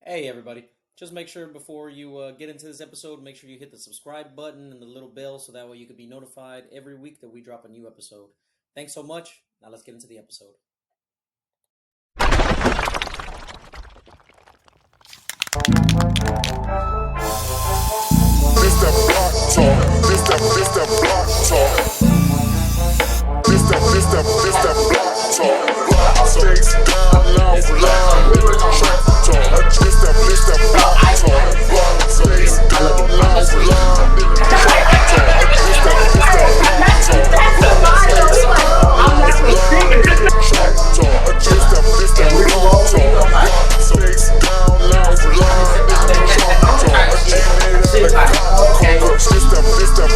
Hey, everybody. Just make sure before you get into this episode, make sure you hit the subscribe button and the little bell so that way you can be notified every week that we drop a new episode. Thanks so much. Now let's get into the episode. Mr. Block Talk, Mr. Block Talk, Mr. Block Talk, Block Stays down, loud, loud, track talk, Mr. Block Talk, Block Stays down, loud, loud, track talk, Mr. Block Talk, Block Stays down, loud, loud, track talk, Mr. Block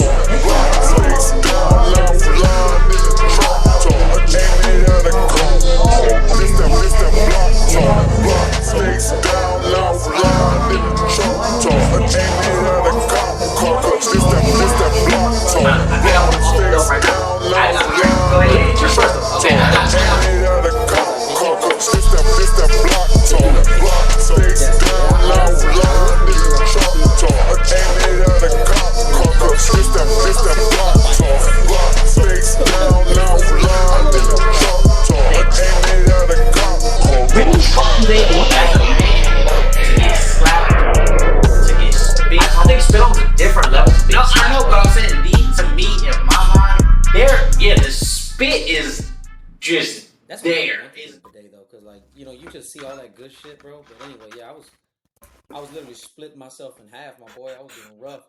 Talk, Block Stays down, loud, loud, track talk, Mr. Block Talk, Block Stays down, loud, loud, track talk, Mr. Block Talk, Block Stays down, loud, loud, track talk, Mr. Block Talk, Block Stays down, loud, loud, track talk, Mr. Block Talk, Block Stays down, loud, loud, track talk, Mr. Block Talk, Block Stays down, loud, loud, track talk, Really fucking they want to get slapped, to get spit. I think spit on a different level. No, I know, but I'm saying to me, in my mind, the spit is just That's there. what I today though, because you just see all that good shit, bro. But anyway, yeah, I was literally splitting myself in half, my boy. I was getting rough.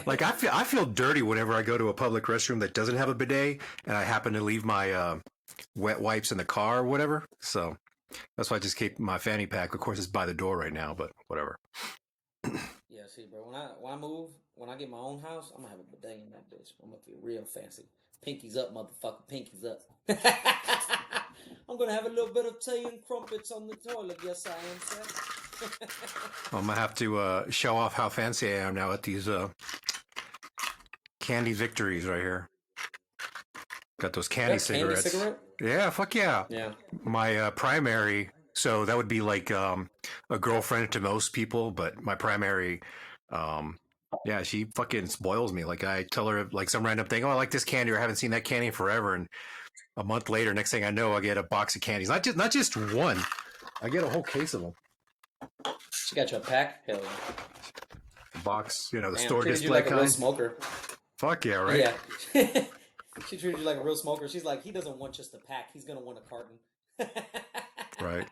Like I feel dirty whenever I go to a public restroom that doesn't have a bidet, and I happen to leave my wet wipes in the car or whatever. So that's why I just keep my fanny pack. Of course, it's by the door right now, but whatever. Yeah, see, bro. When I move, when I get my own house, I'm gonna have a bidet in that bitch. I'm gonna be real fancy. Pinkies up, motherfucker. Pinkies up. I'm gonna have a little bit of tea and crumpets on the toilet. Yes, I am, sir. I'm gonna have to show off how fancy I am now at these candy victories right here. Got those candy That candy cigarettes. cigarette? Yeah, fuck yeah. Yeah. My primary, so that would be like a girlfriend to most people, but my primary, yeah, she fucking spoils me. Like I tell her like some random thing, oh, I like this candy, or I haven't seen that candy in forever, and a month later, next thing I know, I get a box of candies. Not just one, I get a whole case of them. She got you a pack? Hell yeah. Box, the Damn, store treated you display like a real kind. smoker. Fuck yeah, right? Yeah. She treated you like a real smoker. She's like, he doesn't want just a pack. He's gonna want a carton. Right.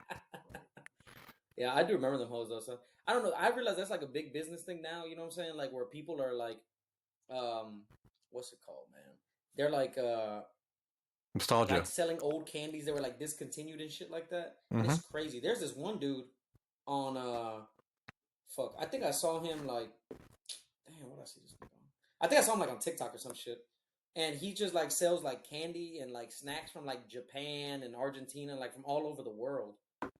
Yeah, I do remember them hoes though. So I don't know. I realize that's like a big business thing now. You know what I'm saying? Like where people are like, what's it called, man? They're Nostalgia. like selling old candies that were like discontinued and shit like that. And Mm-hmm. it's crazy. There's this one dude on fuck. I think I saw him like, damn, what I see this dude on? I think I saw him like on TikTok or some shit. And he just like sells like candy and like snacks from like Japan and Argentina, like from all over the world.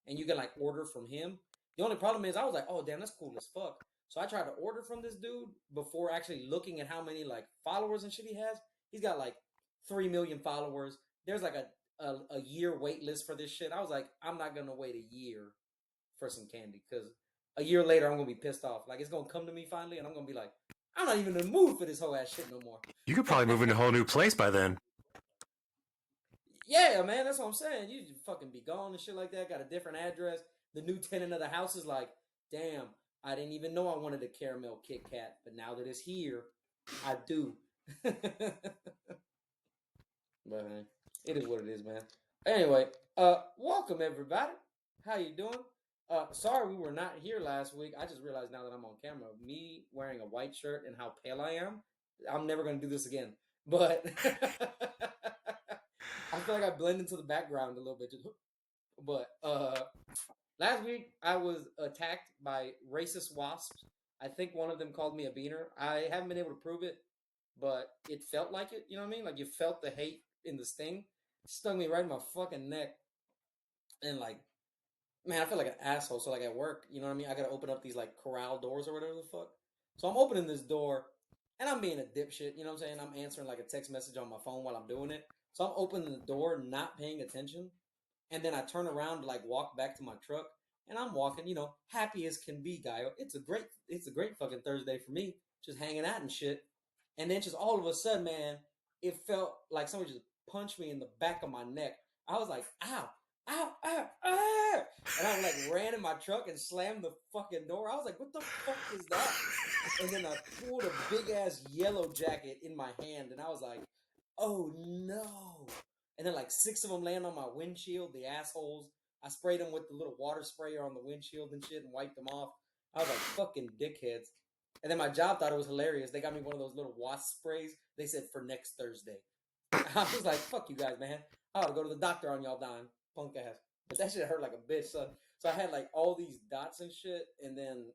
And you can like order from him. The only problem is I was like, oh damn, that's cool as fuck. So I tried to order from this dude before actually looking at how many like followers and shit he has. He's got like 3 million followers. There's like a year wait list for this shit. I was like, I'm not gonna wait a year for some candy because a year later I'm gonna be pissed off. Like it's gonna come to me finally, and I'm gonna be like, I'm not even in the mood for this whole ass shit no more. You could probably move into a whole new place by then. Yeah, man, that's what I'm saying. You just fucking be gone and shit like that. Got a different address. The new tenant of the house is like, damn, I didn't even know I wanted a caramel Kit Kat, but now that it's here, I do. But man, it is what it is, man. Anyway, welcome everybody. How you doing? Sorry we were not here last week. I just realized now that I'm on camera, me wearing a white shirt and how pale I am, I'm never gonna do this again. But I feel like I blend into the background a little bit. But last week I was attacked by racist wasps. I think one of them called me a beaner. I haven't been able to prove it, but it felt like it. You know what I mean? Like you felt the hate in the sting. It stung me right in my fucking neck. And like, man, I feel like an asshole. So like at work, you know what I mean? I gotta open up these like corral doors or whatever the fuck. So I'm opening this door and I'm being a dipshit. You know what I'm saying? I'm answering like a text message on my phone while I'm doing it. So I'm opening the door, not paying attention. And then I turn around to like walk back to my truck. and I'm walking, happy as can be, guy. It's a great fucking Thursday for me, just hanging out and shit. And then just all of a sudden, man, it felt like someone just punched me in the back of my neck. I was like, ow, ow, ow, ow. And I like ran in my truck and slammed the fucking door. I was like, what the fuck is that? And then I pulled a big ass yellow jacket in my hand, and I was like, oh no. And then like 6 of them land on my windshield, the assholes. I sprayed them with the little water sprayer on the windshield and shit and wiped them off. I was like, fucking dickheads. And then my job thought it was hilarious. They got me one of those little wasp sprays. They said for next Thursday. I was like, fuck you guys, man. I ought to go to the doctor on y'all dying, punk ass. But that shit hurt like a bitch, son. So I had like all these dots and shit, and then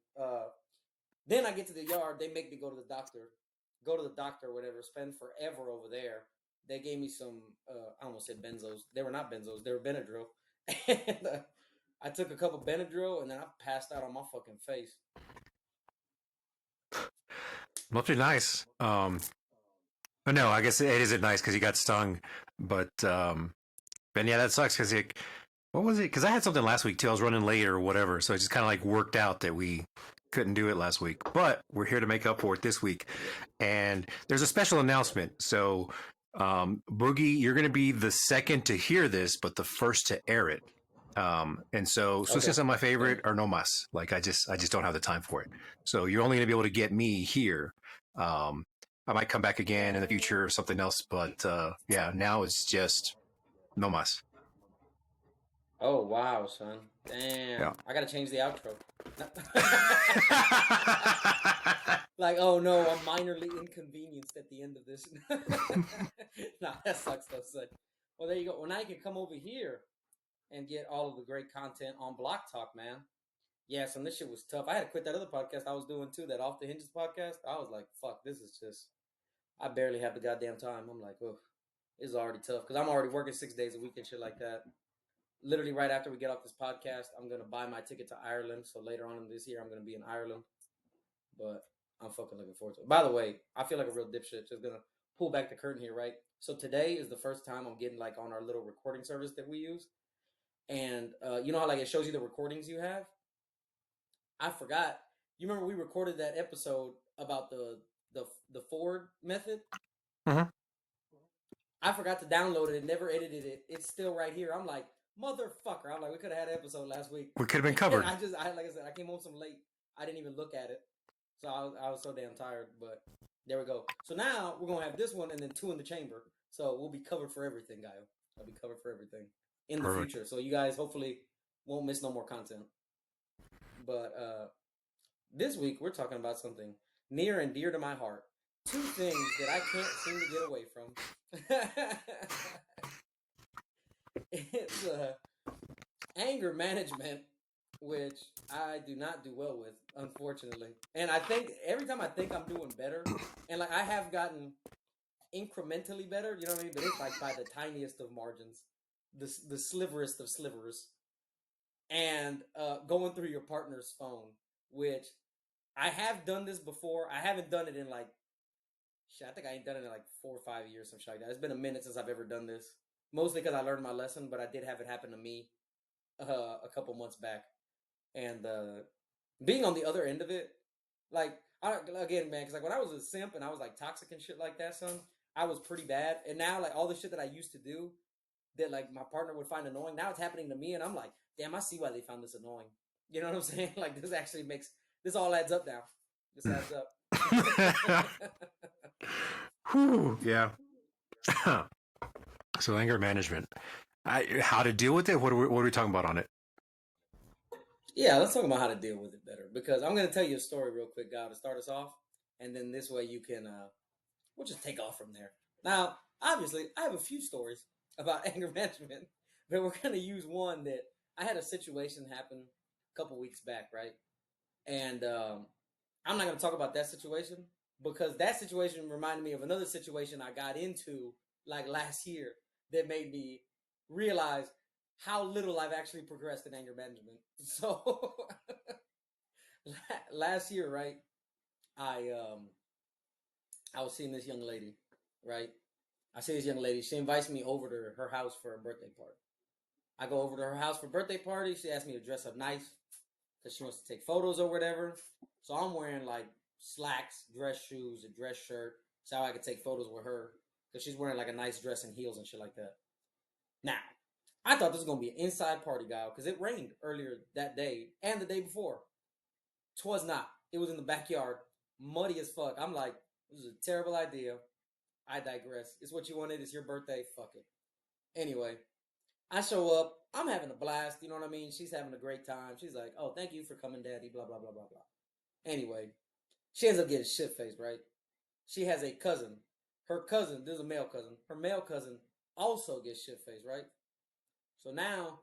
I get to the yard. They make me go to the doctor, or whatever. Spend forever over there. They gave me some, I almost said benzos. They were not benzos. They were Benadryl. And I took a couple Benadryl, and then I passed out on my fucking face. Must be nice. But no, I guess it isn't nice because he got stung. But yeah, that sucks because what was it? Because I had something last week too. I was running late or whatever, so it just kind of like worked out that we couldn't do it last week. But we're here to make up for it this week, and there's a special announcement. So, Boogie, you're going to be the second to hear this, but the first to air it. And so Sucias are my favorite or no mas. Like I just don't have the time for it. So you're only going to be able to get me here. I might come back again in the future or something else, but yeah, now it's just no mas. Oh wow, son! Damn, Yeah. I gotta change the outro. Like, oh no, I'm minorly inconvenienced at the end of this. Nah, that sucks though, son. Well, there you go. Well, now you can come over here and get all of the great content on Block Talk, man. Yeah, son, this shit was tough. I had to quit that other podcast I was doing too, that Off the Hinges podcast. I was like, fuck, this is just, I barely have the goddamn time. I'm like, oh, this is already tough because I'm already working 6 days a week and shit like that. Literally right after we get off this podcast, I'm going to buy my ticket to Ireland. So later on in this year, I'm going to be in Ireland. But I'm fucking looking forward to it. By the way, I feel like a real dipshit. Just going to pull back the curtain here, right? So today is the first time I'm getting like on our little recording service that we use. And you know how like it shows you the recordings you have? I forgot. You remember we recorded that episode about the Ford method? Mm-hmm. I forgot to download it and never edited it. It's still right here. I'm like, motherfucker. I'm like, we could have had an episode last week. We could have been covered. Like I said, I came home some late. I didn't even look at it. So I was so damn tired. But there we go. So now we're going to have this one and then 2 in the chamber. So we'll be covered for everything, Gaio. I'll be covered for everything in the future. So you guys hopefully won't miss no more content. But this week we're talking about something near and dear to my heart. 2 things that I can't seem to get away from. It's anger management, which I do not do well with, unfortunately. And I think every time I think I'm doing better, and like I have gotten incrementally better, you know what I mean? But it's like by the tiniest of margins, the sliverest of slivers. And going through your partner's phone, which I have done this before. I haven't done it in like, shit, I think I ain't done it in like 4 or 5 years, some shit like that. It's been a minute since I've ever done this. Mostly because I learned my lesson, but I did have it happen to me a couple months back. And being on the other end of it, like, again, man, because like when I was a simp and I was like toxic and shit like that, son, I was pretty bad. And now, like, all the shit that I used to do that, like, my partner would find annoying, now it's happening to me, and I'm like, damn, I see why they found this annoying. You know what I'm saying? Like, this actually makes, this all adds up now. This adds up. Whew, yeah. So anger management. How to deal with it? What are we talking about on it? Yeah, let's talk about how to deal with it better. Because I'm going to tell you a story real quick, guy, to start us off. And then this way you can, we'll just take off from there. Now, obviously, I have a few stories about anger management, but we're going to use one that I had a situation happen a couple weeks back, right? And I'm not going to talk about that situation because that situation reminded me of another situation I got into like last year that made me realize how little I've actually progressed in anger management. So last year, right, I was seeing this young lady, right? I see this young lady. She invites me over to her house for a birthday party. I go over to her house for a birthday party. She asked me to dress up nice. because she wants to take photos or whatever. So I'm wearing like slacks, dress shoes, a dress shirt, so I could take photos with her because she's wearing like a nice dress and heels and shit like that. Now, I thought this was gonna be an inside party, guy, because it rained earlier that day and the day before. 'Twas not. It was in the backyard, muddy as fuck. I'm like, this is a terrible idea. I digress. It's what you wanted. It's your birthday. Fuck it. Anyway, I show up. I'm having a blast. You know what I mean? She's having a great time. She's like, oh, thank you for coming, daddy. Blah, blah, blah, blah, blah. Anyway, she ends up getting shit faced, right? She has a cousin. Her cousin, this is a male cousin. Her male cousin also gets shit faced, right? So now,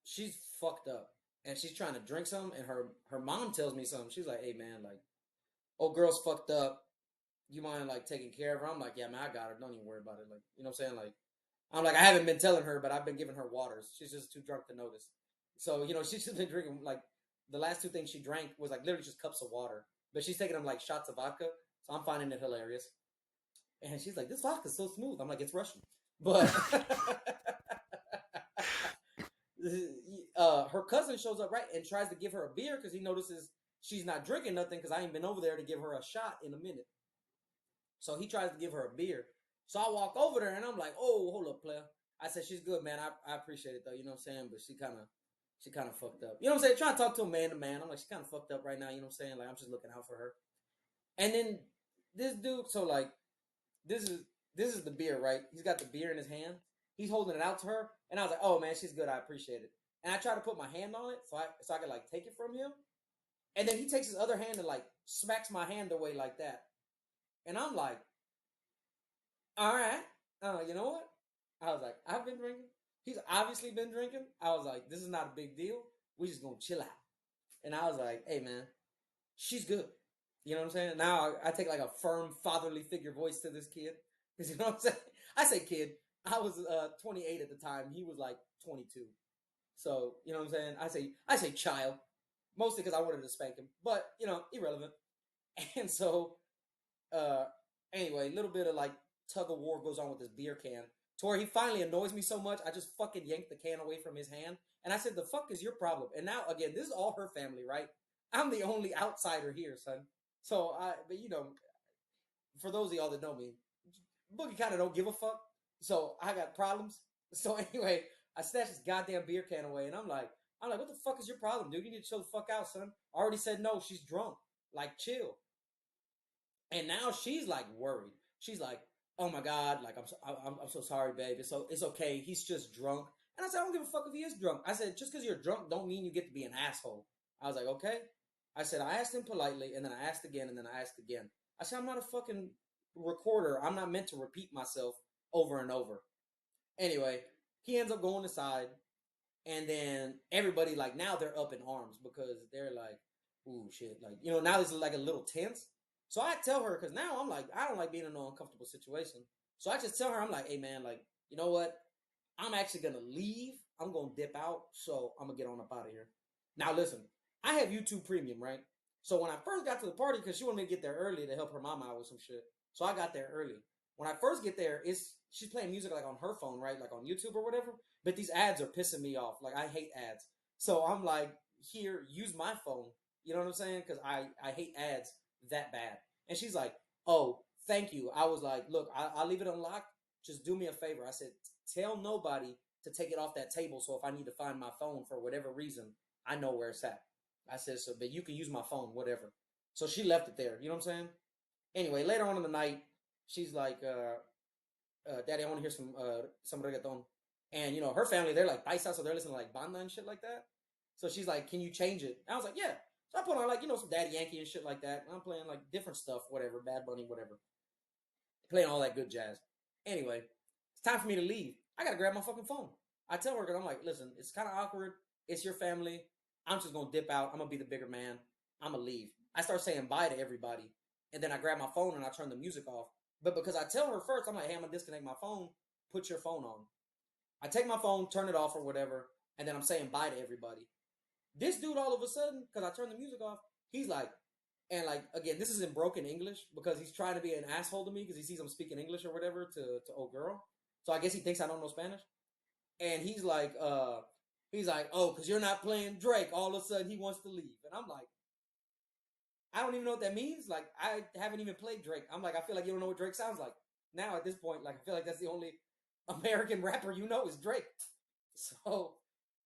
she's fucked up. And she's trying to drink some. And her mom tells me something. She's like, hey, man, like, old girl's fucked up. You mind like taking care of her? I'm like, yeah, man, I got her. Don't even worry about it. Like, you know what I'm saying? Like, I'm like, I haven't been telling her, but I've been giving her waters. She's just too drunk to notice. So, she's just been drinking like the last two things she drank was like literally just cups of water. But she's taking them like shots of vodka. So I'm finding it hilarious. And she's like, this vodka's so smooth. I'm like, it's Russian. But her cousin shows up, right, and tries to give her a beer because he notices she's not drinking nothing because I ain't been over there to give her a shot in a minute. So he tries to give her a beer. So I walk over there and I'm like, oh, hold up, player. I said, she's good, man. I appreciate it though, you know what I'm saying? But she kind of fucked up. You know what I'm saying? Trying to talk to a man to man. I'm like, she kind of fucked up right now, you know what I'm saying? Like, I'm just looking out for her. And then this dude, so like, this is the beer, right? He's got the beer in his hand. He's holding it out to her. And I was like, oh man, she's good. I appreciate it. And I try to put my hand on it so I could like take it from him. And then he takes his other hand and like smacks my hand away like that. And I'm like, all right. You know what? I was like, I've been drinking. He's obviously been drinking. I was like, this is not a big deal. We just gonna chill out. And I was like, hey man, she's good. You know what I'm saying? Now I take like a firm fatherly figure voice to this kid. Because you know what I'm saying? I say kid. I was 28 at the time. He was like 22. So, you know what I'm saying? I say child. Mostly because I wanted to spank him. But, irrelevant. And so anyway, a little bit of like tug of war goes on with this beer can to where he finally annoys me so much I just fucking yanked the can away from his hand and I said, the fuck is your problem? And now again, this is all her family, right? I'm the only outsider here, son. So but for those of y'all that know me, Boogie kind of don't give a fuck. So I got problems. So anyway, I snatched this goddamn beer can away and I'm like, what the fuck is your problem, dude? You need to chill the fuck out, son. I already said no, she's drunk. Like, chill. And now she's like worried. She's like, "Oh my god, like I'm so sorry, babe. It's okay. He's just drunk." And I said, "I don't give a fuck if he is drunk." I said, "Just because you're drunk, don't mean you get to be an asshole." I was like, "Okay." I said, I asked him politely, and then I asked again, and then I asked again. I said, "I'm not a fucking recorder. I'm not meant to repeat myself over and over." Anyway, he ends up going aside, and then everybody like now they're up in arms because they're like, "Ooh, shit!" Like now this is like a little tense. So I tell her because now I'm like I don't like being in an uncomfortable situation. So I just tell her I'm like, "Hey man, like you know what? I'm actually gonna leave. I'm gonna dip out. So I'm gonna get on up out of here." Now listen, I have YouTube Premium, right? So when I first got to the party, because she wanted me to get there early to help her mom out with some shit, so I got there early. When I first get there, she's playing music like on her phone, right? Like on YouTube or whatever. But these ads are pissing me off. Like I hate ads. So I'm like, here, use my phone. You know what I'm saying? Because I hate ads that bad. And she's like, oh, thank you. I was like, look, I'll leave it unlocked. Just do me a favor. I said, tell nobody to take it off that table. So if I need to find my phone for whatever reason, I know where it's at. I said, so, but you can use my phone, whatever. So she left it there. You know what I'm saying? Anyway, later on in the night, she's like, Daddy, I want to hear some reggaeton. And, her family, they're like paisa, so they're listening to like banda and shit like that. So she's like, can you change it? And I was like, yeah. So I put on like, some Daddy Yankee and shit like that. And I'm playing like different stuff, whatever, Bad Bunny, whatever. Playing all that good jazz. Anyway, it's time for me to leave. I got to grab my fucking phone. I tell her, because I'm like, listen, it's kind of awkward. It's your family. I'm just going to dip out. I'm going to be the bigger man. I'm going to leave. I start saying bye to everybody. And then I grab my phone and I turn the music off. But because I tell her first, I'm like, hey, I'm going to disconnect my phone. Put your phone on. I take my phone, turn it off or whatever. And then I'm saying bye to everybody. This dude all of a sudden, because I turned the music off, he's like, and like, again, this is in broken English because he's trying to be an asshole to me because he sees I'm speaking English or whatever to old girl. So I guess he thinks I don't know Spanish. And he's like, He's like, oh, because you're not playing Drake. All of a sudden, he wants to leave. And I'm like, I don't even know what that means. Like, I haven't even played Drake. I'm like, I feel like you don't know what Drake sounds like. Now, at this point, like, I feel like that's the only American rapper you know is Drake. So,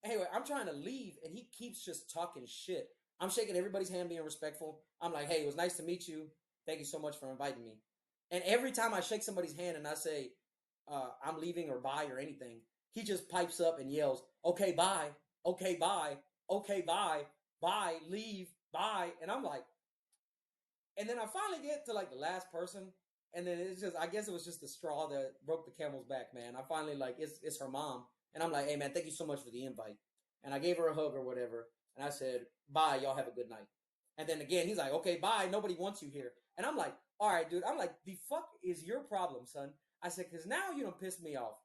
anyway, I'm trying to leave, and he keeps just talking shit. I'm shaking everybody's hand, being respectful. I'm like, hey, it was nice to meet you. Thank you so much for inviting me. And every time I shake somebody's hand and I say, I'm leaving or bye or anything, he just pipes up and yells, okay, bye, okay, bye, okay, bye, bye, leave, bye. And I'm like, and then I finally get to like the last person, and then it's just I guess it was just the straw that broke the camel's back, man. I finally like it's her mom, and I'm like, hey man, thank you so much for the invite, and I gave her a hug or whatever, and I said, bye, y'all have a good night. And then again, he's like, okay, bye, nobody wants you here, and I'm like, all right, dude, I'm like, the fuck is your problem, son? I said, because now you don't piss me off.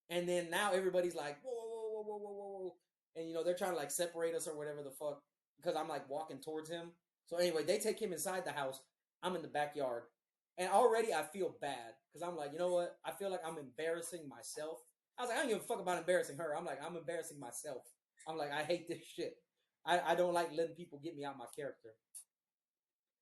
And then now everybody's like, whoa, whoa, whoa, whoa, whoa, whoa, whoa. And, they're trying to like separate us or whatever the fuck because I'm like walking towards him. So anyway, they take him inside the house. I'm in the backyard. And already I feel bad because I'm like, you know what? I feel like I'm embarrassing myself. I was like, I don't give a fuck about embarrassing her. I'm like, I'm embarrassing myself. I'm like, I hate this shit. I don't like letting people get me out my character.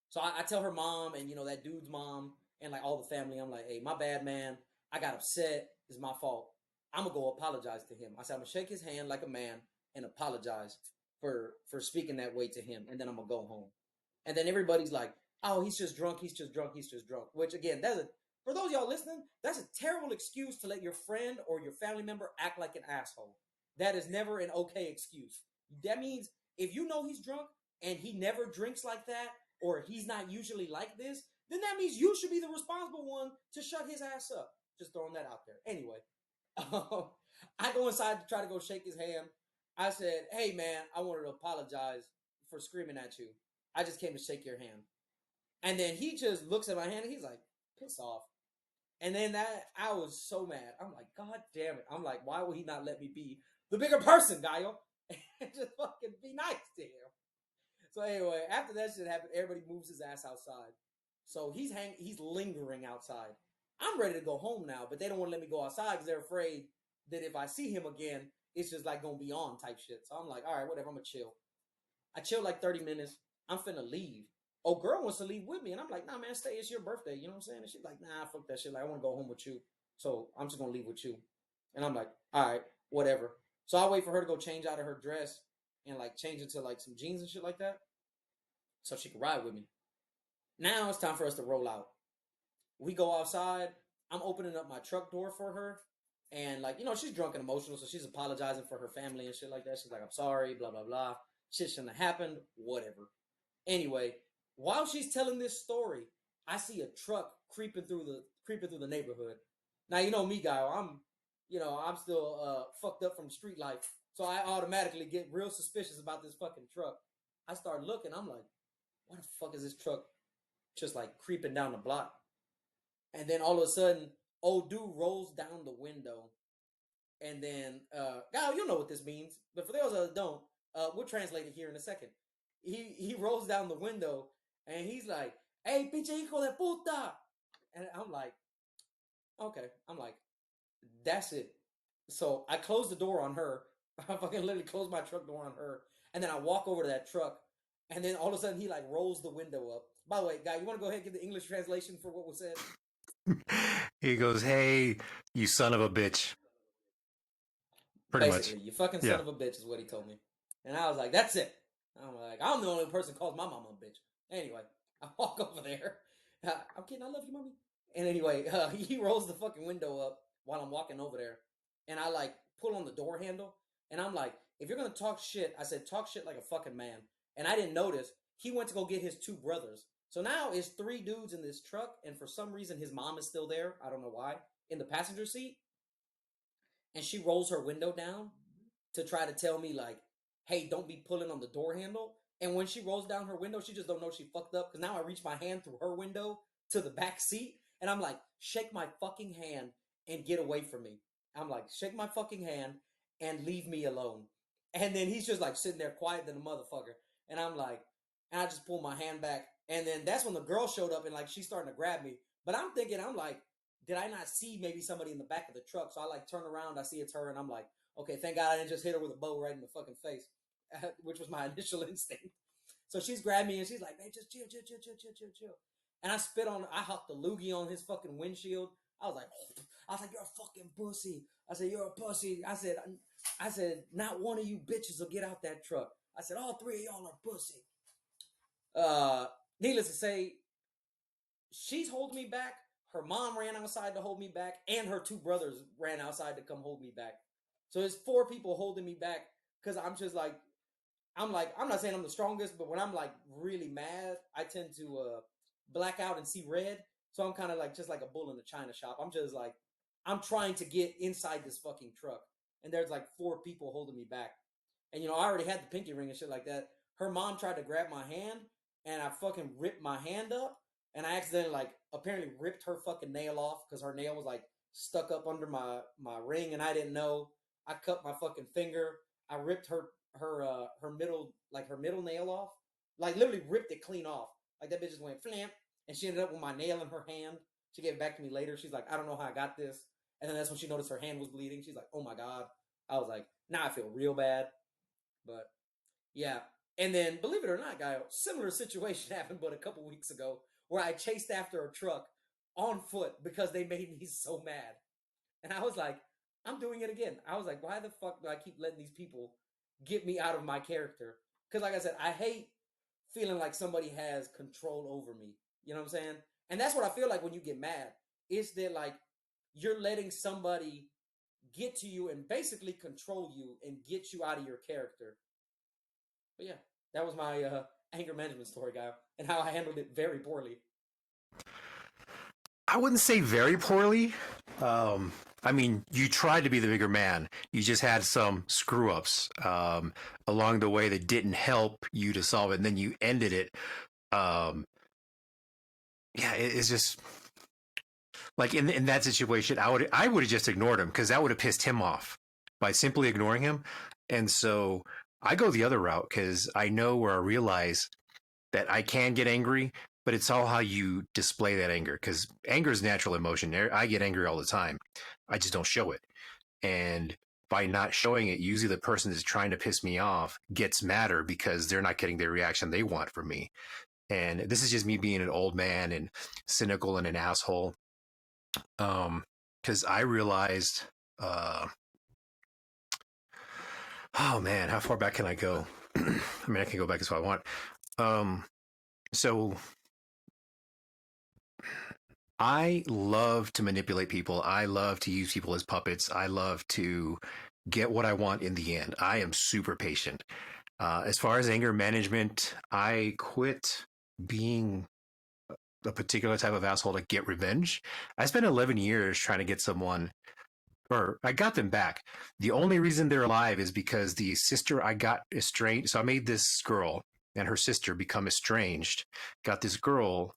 So I tell her mom and that dude's mom and like all the family, I'm like, hey, my bad, man. I got upset. It's my fault. I'm gonna go apologize to him. I said I'm gonna shake his hand like a man and apologize for speaking that way to him, and then I'm gonna go home. And then everybody's like, oh, he's just drunk. He's just drunk. He's just drunk. Which again, for those of y'all listening, that's a terrible excuse to let your friend or your family member act like an asshole. That is never an okay excuse. That means if you know he's drunk and he never drinks like that, or he's not usually like this, then that means you should be the responsible one to shut his ass up. Just throwing that out there. Anyway, I go inside to try to go shake his hand. I said, hey man, I wanted to apologize for screaming at you. I just came to shake your hand. And then he just looks at my hand and he's like, piss off. And then I was so mad. I'm like, God damn it. I'm like, why would he not let me be the bigger person, Gaio? And just fucking be nice to him. So anyway, after that shit happened, everybody moves his ass outside. So he's lingering outside. I'm ready to go home now, but they don't want to let me go outside because they're afraid that if I see him again, it's just like gonna be on type shit. So I'm like, all right, whatever, I'm gonna chill. I chill like 30 minutes. I'm finna leave. Oh, girl wants to leave with me, and I'm like, nah, man, stay. It's your birthday. You know what I'm saying? And she's like, nah, fuck that shit. Like, I want to go home with you. So I'm just gonna leave with you. And I'm like, all right, whatever. So I wait for her to go change out of her dress and like change into like some jeans and shit like that, so she can ride with me. Now it's time for us to roll out. We go outside. I'm opening up my truck door for her. And like, she's drunk and emotional, so she's apologizing for her family and shit like that. She's like, I'm sorry, blah, blah, blah. Shit shouldn't have happened, whatever. Anyway, while she's telling this story, I see a truck creeping through the neighborhood. Now you know me, guy. I'm still fucked up from street life, so I automatically get real suspicious about this fucking truck. I start looking. I'm like, what the fuck is this truck just like creeping down the block? And then all of a sudden, old dude rolls down the window, and then guy, you know what this means, but for those that don't, we'll translate it here in a second. He rolls down the window and he's like, "Hey, pinche hijo de puta!" And I'm like, okay, I'm like, that's it. So I close the door on her. I fucking literally close my truck door on her, and then I walk over to that truck, and then all of a sudden he like rolls the window up. By the way, guy, you want to go ahead and give the English translation for what was said? He goes, "Hey, you son of a bitch." Pretty much. Basically, you fucking son Yeah. of a bitch is what he told me. And I was like, that's it. I'm like, I'm the only person who calls my mama a bitch. Anyway, I walk over there. I'm kidding, I love you, mommy. And anyway, he rolls the fucking window up while I'm walking over there. And I like pull on the door handle. And I'm like, if you're going to talk shit, I said, talk shit like a fucking man. And I didn't notice he went to go get his two brothers. So now it's three dudes in this truck. And for some reason, his mom is still there. I don't know why. In the passenger seat. And she rolls her window down to try to tell me like, hey, don't be pulling on the door handle. And when she rolls down her window, she just don't know she fucked up because now I reach my hand through her window to the back seat and I'm like, shake my fucking hand and get away from me. I'm like, shake my fucking hand and leave me alone. And then he's just like sitting there quiet than a motherfucker. And I'm like, and I just pull my hand back. And then that's when the girl showed up and like she's starting to grab me. But I'm like, did I not see maybe somebody in the back of the truck? So I like turn around, I see it's her, and I'm like, Okay, thank God I didn't just hit her with a bow right in the fucking face, which was my initial instinct. So she's grabbed me and she's like, "Man, just chill, chill, chill, chill, chill, chill, chill." And I hopped the loogie on his fucking windshield. I was like, "You're a fucking pussy." I said, "You're a pussy." I said, "Not one of you bitches will get out that truck." I said, "All three of y'all are pussy." Uh, Needless to say, she's holding me back. Her mom ran outside to hold me back, and her two brothers ran outside to come hold me back. So there's four people holding me back because I'm not saying I'm the strongest, but when I'm like really mad, I tend to black out and see red. So I'm kind of like just like a bull in a china shop. I'm just like I'm trying to get inside this fucking truck, and there's like four people holding me back. And I already had the pinky ring and shit like that. Her mom tried to grab my hand, and I fucking ripped my hand up, and I accidentally like apparently ripped her fucking nail off because her nail was like stuck up under my ring, and I didn't know. I cut my fucking finger. I ripped her middle nail off, like literally ripped it clean off. Like that bitch just went flamp, and she ended up with my nail in her hand. She gave it back to me later. She's like, "I don't know how I got this," and then that's when she noticed her hand was bleeding. She's like, "Oh my god." I was like, "Now I feel real bad." But yeah. And then, believe it or not, guy, similar situation happened but a couple weeks ago where I chased after a truck on foot because they made me so mad. And I was like, I'm doing it again. I was like, why the fuck do I keep letting these people get me out of my character? Because, like I said, I hate feeling like somebody has control over me. You know what I'm saying? And that's what I feel like when you get mad. Is that like you're letting somebody get to you and basically control you and get you out of your character. But yeah, that was my anger management story, guy, and how I handled it very poorly. I wouldn't say very poorly. Um, I mean, you tried to be the bigger man. You just had some screw ups along the way that didn't help you to solve it, and then you ended it. Um, yeah, it's just like in that situation, I would have just ignored him because that would have pissed him off by simply ignoring him. And so I go the other route because I know where I realize that I can get angry, but it's all how you display that anger because anger is natural emotion. I get angry all the time. I just don't show it. And by not showing it, usually the person that's trying to piss me off gets madder because they're not getting the reaction they want from me. And this is just me being an old man and cynical and an asshole. Because I realized, uh, oh man, how far back can I go? I mean, I can go back as far as I want. So I love to manipulate people. I love to use people as puppets. I love to get what I want in the end. I am super patient. As far as anger management, I quit being a particular type of asshole to get revenge. I spent 11 years trying to get someone, or I got them back. The only reason they're alive is because the sister I got estranged. So I made this girl and her sister become estranged, got this girl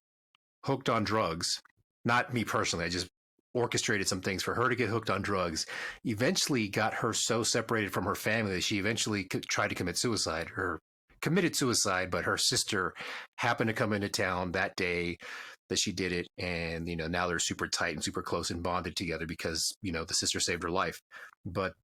hooked on drugs. Not me personally. I just orchestrated some things for her to get hooked on drugs. Eventually got her so separated from her family that she eventually tried to commit suicide or committed suicide, but her sister happened to come into town that day that she did it. And, now they're super tight and super close and bonded together because, the sister saved her life. But,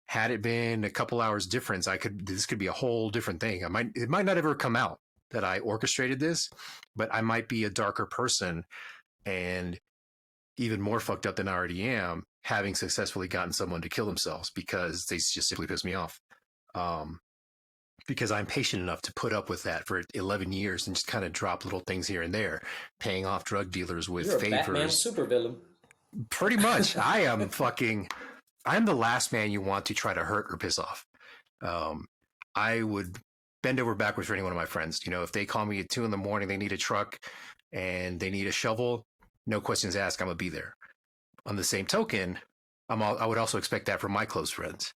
had it been a couple hours difference, this could be a whole different thing. It might not ever come out that I orchestrated this, but I might be a darker person and even more fucked up than I already am, having successfully gotten someone to kill themselves because they just simply piss me off. Because I'm patient enough to put up with that for 11 years and just kind of drop little things here and there, paying off drug dealers with You're a favors. Batman supervillain. Pretty much. I'm the last man you want to try to hurt or piss off. I would bend over backwards for any one of my friends. If they call me at 2 a.m, they need a truck and they need a shovel, no questions asked, I'm gonna be there. On the same token, I would also expect that from my close friends,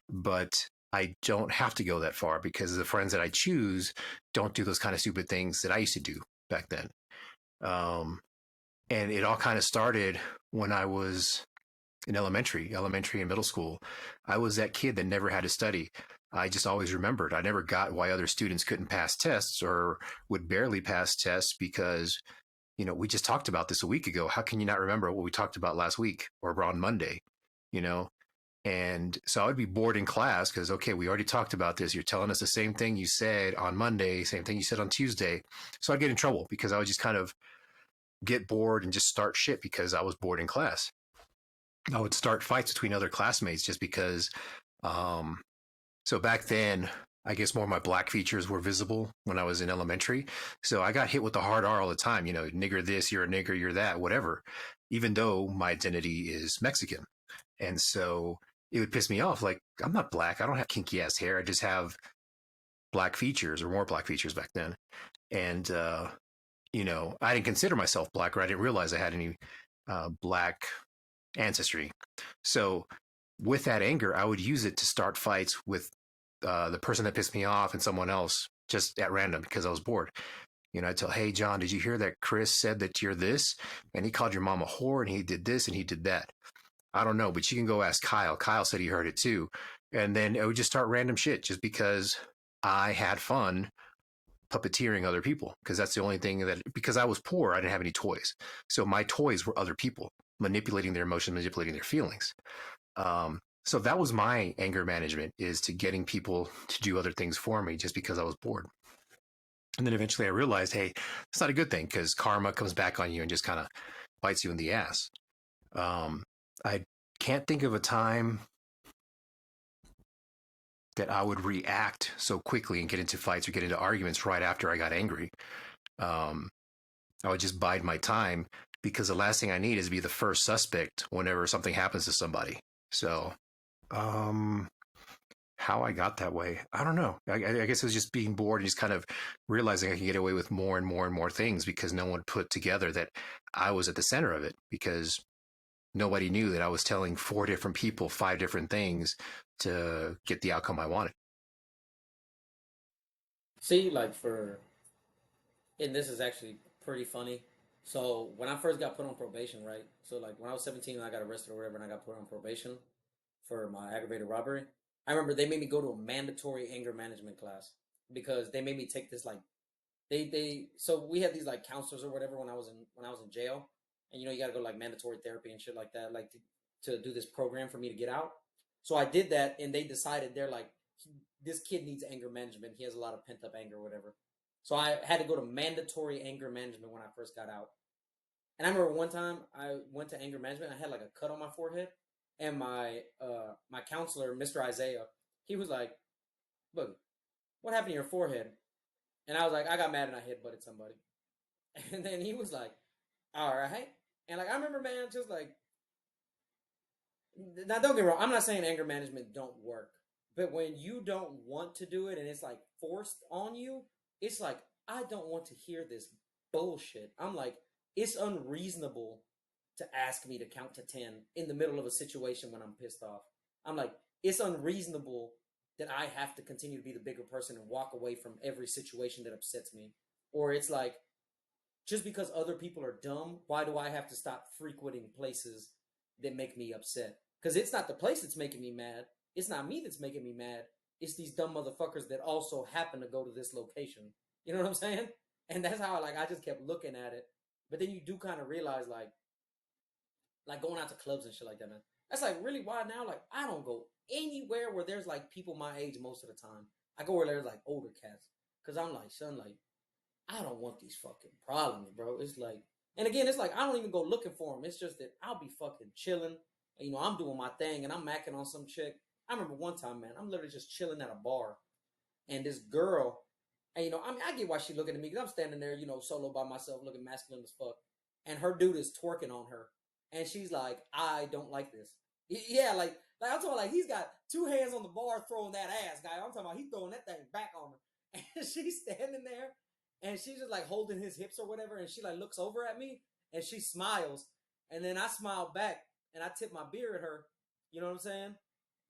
but I don't have to go that far because the friends that I choose don't do those kind of stupid things that I used to do back then. And it all kind of started when I was in elementary and middle school. I was that kid that never had to study. I just always remembered. I never got why other students couldn't pass tests or would barely pass tests because, we just talked about this a week ago. How can you not remember what we talked about last week or on Monday? You know, And so I would be bored in class because, okay, we already talked about this. You're telling us the same thing you said on Monday, same thing you said on Tuesday. So I'd get in trouble because I would just kind of get bored and just start shit because I was bored in class. I would start fights between other classmates just because. Um, so back then, I guess more of my black features were visible when I was in elementary. So I got hit with the hard R all the time. You know, nigger this, you're a nigger, you're that, whatever. Even though my identity is Mexican. And so it would piss me off. Like, I'm not black. I don't have kinky ass hair. I just have black features or more black features back then. And, you know, I didn't consider myself black or I didn't realize I had any black ancestry. So with that anger, I would use it to start fights with the person that pissed me off and someone else just at random because I was bored. You know, I'd tell, hey, John, did you hear that Chris said that you're this? And he called your mom a whore and he did this and he did that. I don't know, but you can go ask Kyle. Kyle said he heard it too. And then it would just start random shit just because I had fun puppeteering other people because that's the only thing that, because I was poor, I didn't have any toys. So my toys were other people manipulating their emotions, manipulating their feelings. So that was my anger management, is to getting people to do other things for me just because I was bored. And then eventually I realized, hey, it's not a good thing because karma comes back on you and just kind of bites you in the ass. I can't think of a time that I would react so quickly and get into fights or get into arguments right after I got angry. I would just bide my time because the last thing I need is to be the first suspect whenever something happens to somebody. So, how I got that way, I don't know. I guess it was just being bored and just kind of realizing I could get away with more and more and more things because no one put together that I was at the center of it, because nobody knew that I was telling 4 different people 5 different things to get the outcome I wanted. See, like and this is actually pretty funny. So when I first got put on probation, right? So like when I was 17 and I got arrested or whatever, and I got put on probation for my aggravated robbery. I remember they made me go to a mandatory anger management class because they made me take this like so we had these like counselors or whatever when I was in jail, and you know you got to go to like mandatory therapy and shit like that, like to do this program for me to get out. So I did that, and they decided they're like, this kid needs anger management. He has a lot of pent up anger or whatever. So I had to go to mandatory anger management when I first got out. And I remember one time I went to anger management. I had like a cut on my forehead, and my counselor, Mr. Isaiah, he was like, "Look, what happened to your forehead?" And I was like, "I got mad and I hit butted somebody." And then he was like, "All right." And like I remember, man, just like, now don't get me wrong. I'm not saying anger management don't work, but when you don't want to do it and it's like forced on you, it's like, I don't want to hear this bullshit. I'm like, it's unreasonable to ask me to count to 10 in the middle of a situation when I'm pissed off. I'm like, it's unreasonable that I have to continue to be the bigger person and walk away from every situation that upsets me. Or it's like, just because other people are dumb, why do I have to stop frequenting places that make me upset? Because it's not the place that's making me mad. It's not me that's making me mad. It's these dumb motherfuckers that also happen to go to this location. You know what I'm saying? And that's how I just kept looking at it. But then you do kind of realize like going out to clubs and shit like that, man. That's like really why now. Like I don't go anywhere where there's like people my age most of the time. I go where there's like older cats, cause I'm like, son, like I don't want these fucking problems, bro. It's like, and again, it's like I don't even go looking for them. It's just that I'll be fucking chilling. And, you know, I'm doing my thing and I'm macking on some chick. I remember one time, man, I'm literally just chilling at a bar, and this girl, and you know, I mean, I get why she looking at me because I'm standing there, you know, solo by myself, looking masculine as fuck, and her dude is twerking on her, and she's like, I don't like this. Yeah, like I'm talking like he's got 2 hands on the bar throwing that ass, guy. I'm talking about he's throwing that thing back on her, and she's standing there, and she's just like holding his hips or whatever, and she like looks over at me, and she smiles, and then I smile back, and I tip my beer at her, you know what I'm saying?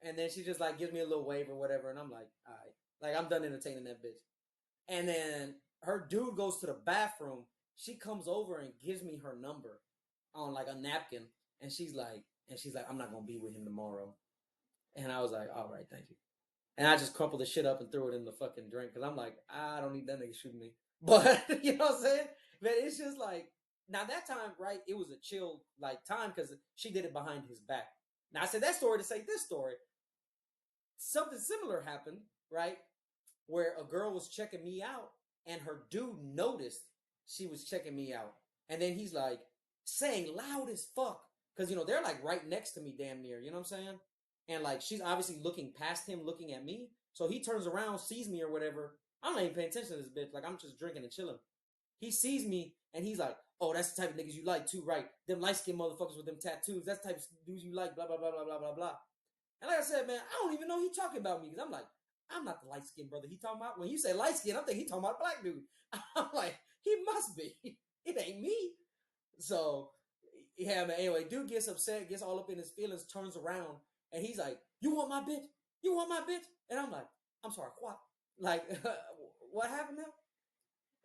And then she just like gives me a little wave or whatever, and I'm like, all right, like I'm done entertaining that bitch. And then her dude goes to the bathroom. She comes over and gives me her number on like a napkin, and she's like, I'm not gonna be with him tomorrow. And I was like, all right, thank you. And I just crumpled the shit up and threw it in the fucking drink because I'm like, I don't need that nigga shooting me. But you know what I'm saying? But it's just like, now that time, right? It was a chill like time because she did it behind his back. Now I said that story to say this story. Something similar happened, right? Where a girl was checking me out and her dude noticed she was checking me out. And then he's like saying loud as fuck. Cause they're like right next to me damn near, you know what I'm saying? And like she's obviously looking past him, looking at me. So he turns around, sees me or whatever. I'm not even paying attention to this bitch. Like I'm just drinking and chilling. He sees me and he's like, "Oh, that's the type of niggas you like too, right? Them light skinned motherfuckers with them tattoos. That's the type of dudes you like, blah, blah, blah, blah, blah, blah, blah." And like I said, man, I don't even know he talking about me because I'm like, I'm not the light skinned brother he talking about. When you say light skin, I'm thinking he talking about a black dude. I'm like, he must be. It ain't me. So, yeah, man. Anyway, dude gets upset, gets all up in his feelings, turns around, and he's like, "You want my bitch? You want my bitch?" And I'm like, "I'm sorry, what? Like, what happened now?"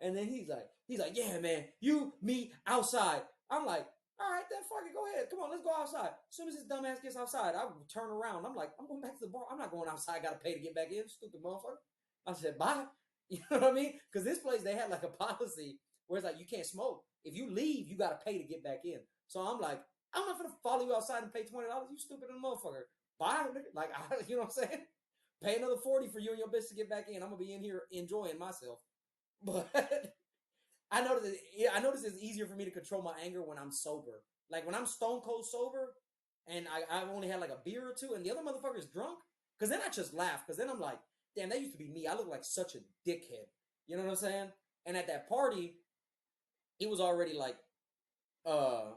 And then he's like, "Yeah, man, you, me, outside." I'm like, "All right, then fuck it, go ahead. Come on, let's go outside." As soon as his dumb ass gets outside, I turn around. I'm like, "I'm going back to the bar. I'm not going outside. I gotta pay to get back in, stupid motherfucker." I said, "Bye." You know what I mean? Because this place, they had like a policy where it's like, you can't smoke. If you leave, you gotta pay to get back in. So I'm like, I'm not gonna follow you outside and pay $20. You stupid motherfucker. Bye, nigga. Like, you know what I'm saying? Pay another 40 for you and your bitch to get back in. I'm gonna be in here enjoying myself. But I noticed it's easier for me to control my anger when I'm sober. Like when I'm stone cold sober, and I've only had like a beer or two, and the other motherfucker's drunk. Because then I just laugh. Because then I'm like, damn, that used to be me. I look like such a dickhead. You know what I'm saying? And at that party, it was already like, uh,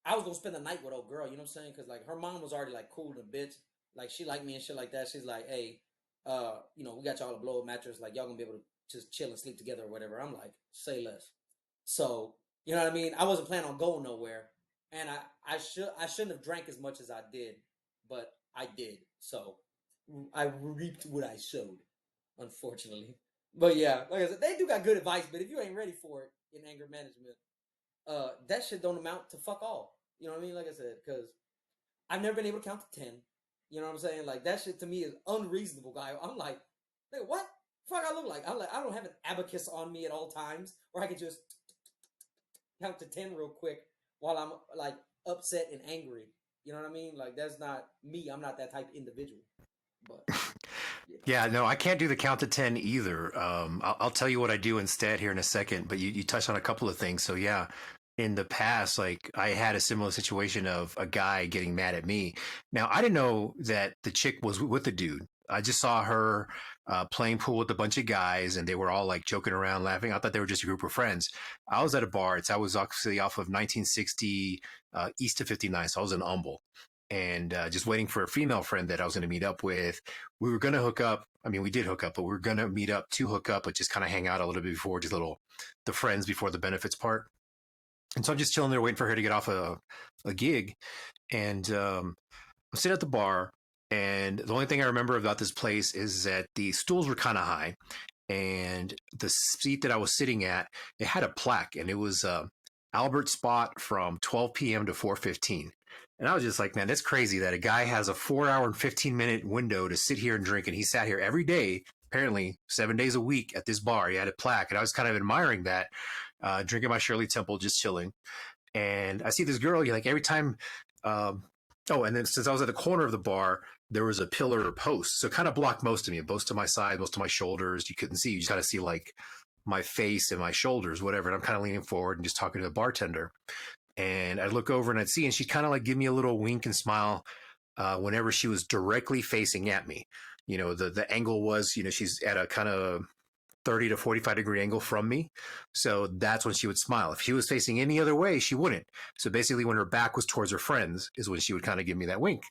I was gonna spend the night with old girl. You know what I'm saying? Because like her mom was already like cool to bitch. Like she liked me and shit like that. She's like, hey, we got y'all a blow up mattress. Like y'all gonna be able to just chill and sleep together or whatever. I'm like, say less. So you know what I mean. I wasn't planning on going nowhere, and I shouldn't have drank as much as I did, but I did. So I reaped what I sowed, unfortunately. But yeah, like I said, they do got good advice. But if you ain't ready for it in anger management, that shit don't amount to fuck all. You know what I mean? Like I said, because I've never been able to count to 10. You know what I'm saying? Like that shit to me is unreasonable, guy. I'm like, what? Fuck, I look like? I'm like, I don't have an abacus on me at all times, where I can just count to 10 real quick while I'm like upset and angry. You know what I mean? Like that's not me. I'm not that type of individual. But yeah. Yeah, no, I can't do the count to 10 either. I'll tell you what I do instead here in a second, but you touched on a couple of things. So, yeah, in the past, like I had a similar situation of a guy getting mad at me. Now, I didn't know that the chick was with the dude. I just saw her playing pool with a bunch of guys and they were all like joking around, laughing. I thought they were just a group of friends. I was at a bar. I was actually off of 1960 east of 59. So I was in Humble and just waiting for a female friend that I was going to meet up with. We were going to hook up. I mean, we did hook up, but we were going to meet up to hook up, but just kind of hang out a little bit before, just the friends before the benefits part. And so I'm just chilling there waiting for her to get off a gig. And I'm sitting at the bar. And the only thing I remember about this place is that the stools were kind of high. And the seat that I was sitting at, it had a plaque and it was Albert Spot from 12 p.m. to 4:15. And I was just like, man, that's crazy that a guy has a 4 hour and 15-minute window to sit here and drink. And he sat here every day, apparently 7 days a week at this bar. He had a plaque. And I was kind of admiring that, drinking my Shirley Temple, just chilling. And I see this girl, like every time. And then since I was at the corner of the bar, there was a pillar or post. So it kind of blocked most of me, most of my side, most of my shoulders. You couldn't see. You just got to see like my face and my shoulders, whatever. And I'm kind of leaning forward and just talking to the bartender. And I'd look over and I'd see, and she'd kind of like give me a little wink and smile whenever she was directly facing at me. The angle was, she's at a kind of 30 to 45-degree angle from me. So that's when she would smile. If she was facing any other way, she wouldn't. So basically when her back was towards her friends is when she would kind of give me that wink.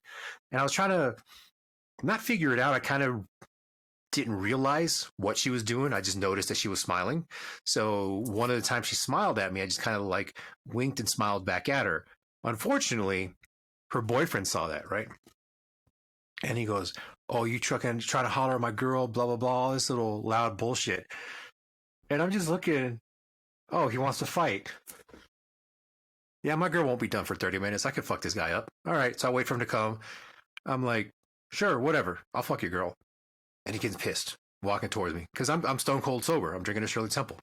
And I was trying to not figure it out. I kind of didn't realize what she was doing. I just noticed that she was smiling. So one of the times she smiled at me, I just kind of like winked and smiled back at her. Unfortunately, her boyfriend saw that, right? And he goes, "Oh, you try to holler at my girl, blah, blah, blah, all this little loud bullshit." And I'm just looking, oh, he wants to fight. Yeah, my girl won't be done for 30 minutes. I could fuck this guy up. All right, so I wait for him to come. I'm like, sure, whatever. I'll fuck your girl. And he gets pissed, walking towards me, because I'm stone cold sober. I'm drinking a Shirley Temple.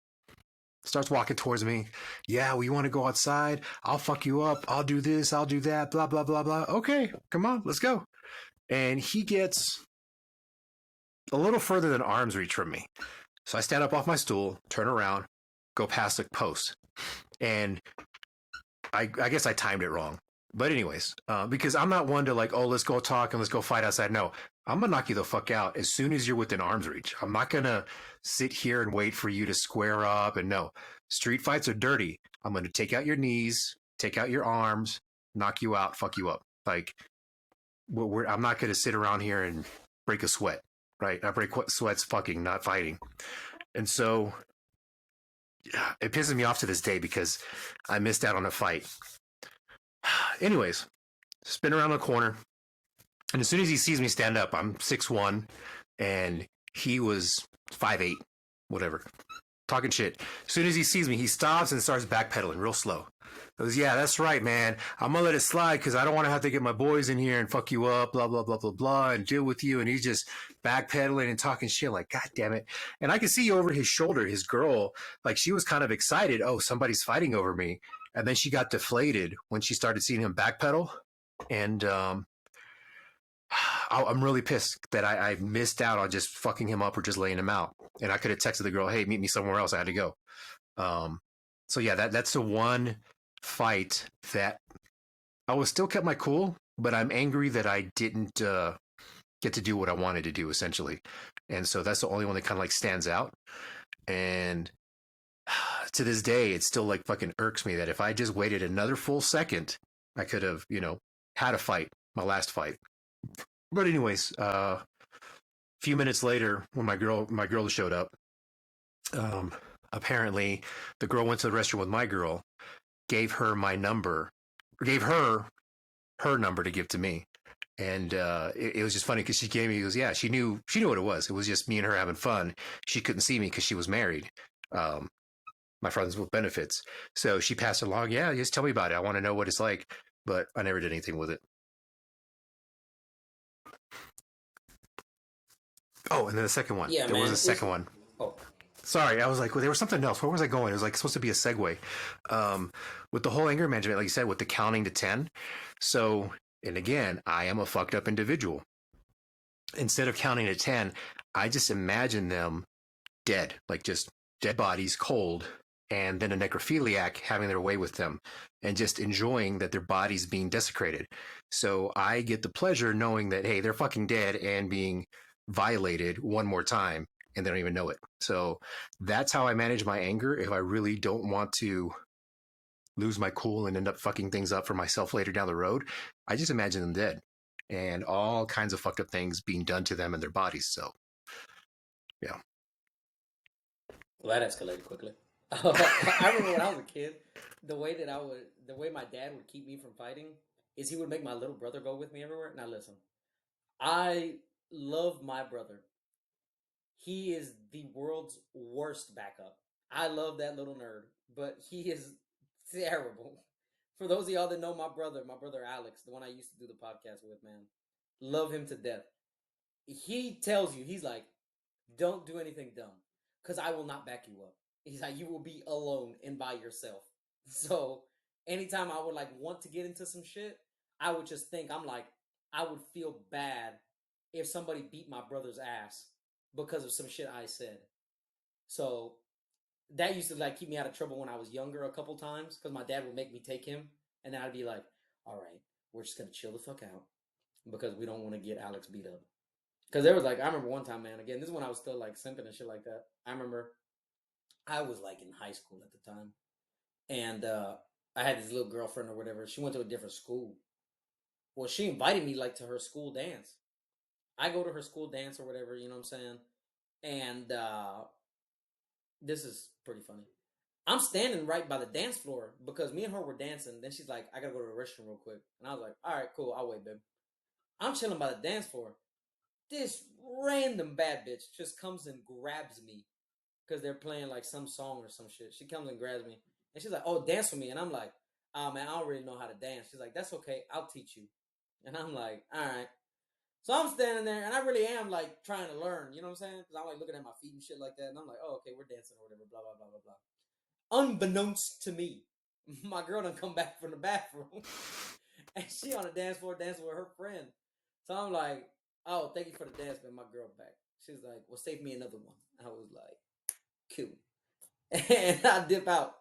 Starts walking towards me. Yeah, well, you want to go outside? I'll fuck you up. I'll do this. I'll do that. Blah, blah, blah, blah. Okay, come on, let's go. And he gets a little further than arm's reach from me. So I stand up off my stool, turn around, go past the post. And I guess I timed it wrong. But anyways, because I'm not one to like, oh, let's go talk and let's go fight outside. No, I'm gonna knock you the fuck out as soon as you're within arm's reach. I'm not gonna sit here and wait for you to square up. And no, street fights are dirty. I'm gonna take out your knees, take out your arms, knock you out, fuck you up. Like, I'm not gonna sit around here and break a sweat, right? I break sweats fucking, not fighting. And so it pisses me off to this day because I missed out on a fight. Anyways, spin around the corner, and as soon as he sees me stand up, I'm 6'1", and he was 5'8", whatever, talking shit. As soon as he sees me, he stops and starts backpedaling real slow. Goes, yeah, that's right, man. I'm gonna let it slide because I don't want to have to get my boys in here and fuck you up, blah blah blah blah blah, and deal with you. And he's just backpedaling and talking shit, like, God damn it. And I can see over his shoulder, his girl, like she was kind of excited. Oh, somebody's fighting over me. And then she got deflated when she started seeing him backpedal. And I'm really pissed that I missed out on just fucking him up or just laying him out. And I could have texted the girl, hey, meet me somewhere else. I had to go. So yeah, that's the one fight that I was still kept my cool, but I'm angry that I didn't get to do what I wanted to do, essentially. And so that's the only one that kind of like stands out. And to this day, it still like fucking irks me that if I just waited another full second, I could have, had a fight, my last fight. But anyways, a few minutes later, when my girl showed up, apparently the girl went to the restroom with my girl, gave her my number, gave her number to give to me. And it was just funny because she gave me, yeah, she knew what it was. It was just me and her having fun. She couldn't see me because she was married. My friends with benefits. So she passed along, yeah, just tell me about it. I want to know what it's like. But I never did anything with it. Oh, and then the second one. Yeah, there man. was a second one. Oh. Sorry, I was like, well, there was something else. Where was I going? It was like supposed to be a segue. With the whole anger management, like you said, with the counting to 10. So, and again, I am a fucked up individual. Instead of counting to 10, I just imagine them dead, like just dead bodies, cold, and then a necrophiliac having their way with them and just enjoying that their body's being desecrated. So I get the pleasure knowing that, hey, they're fucking dead and being violated one more time and they don't even know it. So that's how I manage my anger if I really don't want to lose my cool and end up fucking things up for myself later down the road. I just imagine them dead and all kinds of fucked up things being done to them and their bodies. So, yeah. Well, that escalated quickly. I remember when I was a kid, the way my dad would keep me from fighting is he would make my little brother go with me everywhere. Now listen, I love my brother. He is the world's worst backup. I love that little nerd, but he is terrible. For those of y'all that know my brother Alex, the one I used to do the podcast with, man, love him to death. He tells you, he's like, don't do anything dumb, because I will not back you up. He's like, you will be alone and by yourself. So anytime I would like want to get into some shit, I would just think, I would feel bad if somebody beat my brother's ass because of some shit I said. So that used to like keep me out of trouble when I was younger a couple times because my dad would make me take him, and then I'd be like, all right, we're just gonna chill the fuck out because we don't want to get Alex beat up. Because there was like, I remember one time, man, again, this is when I was still like simping and shit like that. I remember I was like in high school at the time, and I had this little girlfriend or whatever. She went to a different school. Well, she invited me like to her school dance. I go to her school dance or whatever, you know what I'm saying? And this is pretty funny. I'm standing right by the dance floor because me and her were dancing. Then she's like, I gotta go to the restroom real quick. And I was like, all right, cool, I'll wait, babe. I'm chilling by the dance floor. This random bad bitch just comes and grabs me because they're playing like some song or some shit. She comes and grabs me. And she's like, oh, dance with me. And I'm like, oh, man, I don't really know how to dance. She's like, that's okay. I'll teach you. And I'm like, all right. So I'm standing there, and I really am like trying to learn, you know what I'm saying? Because I'm like looking at my feet and shit like that, and I'm like, oh, okay, we're dancing or whatever, blah blah blah blah blah. unbeknownst to me, my girl done come back from the bathroom, and she on the dance floor dancing with her friend. So I'm like, "Oh, thank you for the dance, man. My girl back." She's like, "Well, save me another one." I was like, "Cool," and I dip out.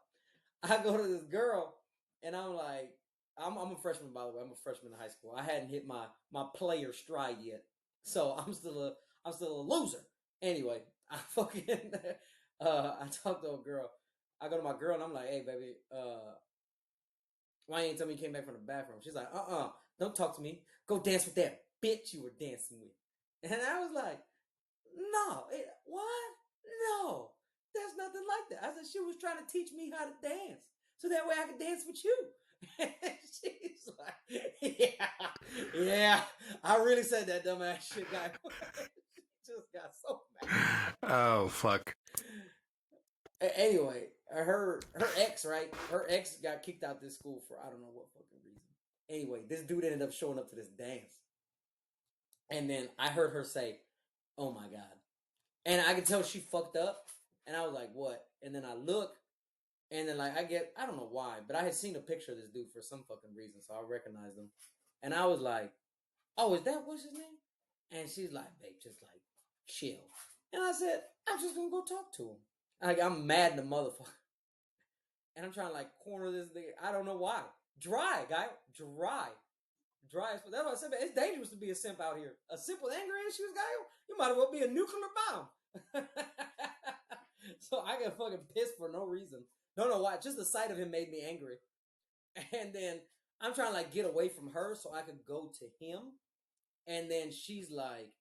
I go to this girl, and I'm like, I'm a freshman, by the way. I'm a freshman in high school. I hadn't hit my player stride yet, so I'm still a loser. Anyway, I fucking I talk to a girl. I go to my girl and I'm like, "Hey, baby, why ain't tell me you came back from the bathroom?" She's like, don't talk to me. Go dance with that bitch you were dancing with." And I was like, "No, what? No, there's nothing like that." I said, "She was trying to teach me how to dance, so that way I could dance with you." And she's like, "Yeah, yeah, I really said that dumbass shit, guy." She just got so mad. Oh fuck. Anyway, her ex, right? Her ex got kicked out this school for I don't know what fucking reason. Anyway, this dude ended up showing up to this dance, and then I heard her say, "Oh my god," and I could tell she fucked up, and I was like, "What?" And then I look, and then like I don't know why, but I had seen a picture of this dude for some fucking reason, so I recognized him, and I was like, "Oh, is that what's his name?" And she's like, "Babe, just like chill," and I said, "I'm just gonna go talk to him." Like I'm mad in the motherfucker. And I'm trying to like corner this nigga. I don't know why. Dry, guy. Dry. Dry. That's what I said, man. It's dangerous to be a simp out here. A simp with anger issues, guy. You might as well be a nuclear bomb. So I got fucking pissed for no reason. Don't know why. Just the sight of him made me angry. And then I'm trying to like get away from her so I could go to him. And then she's like,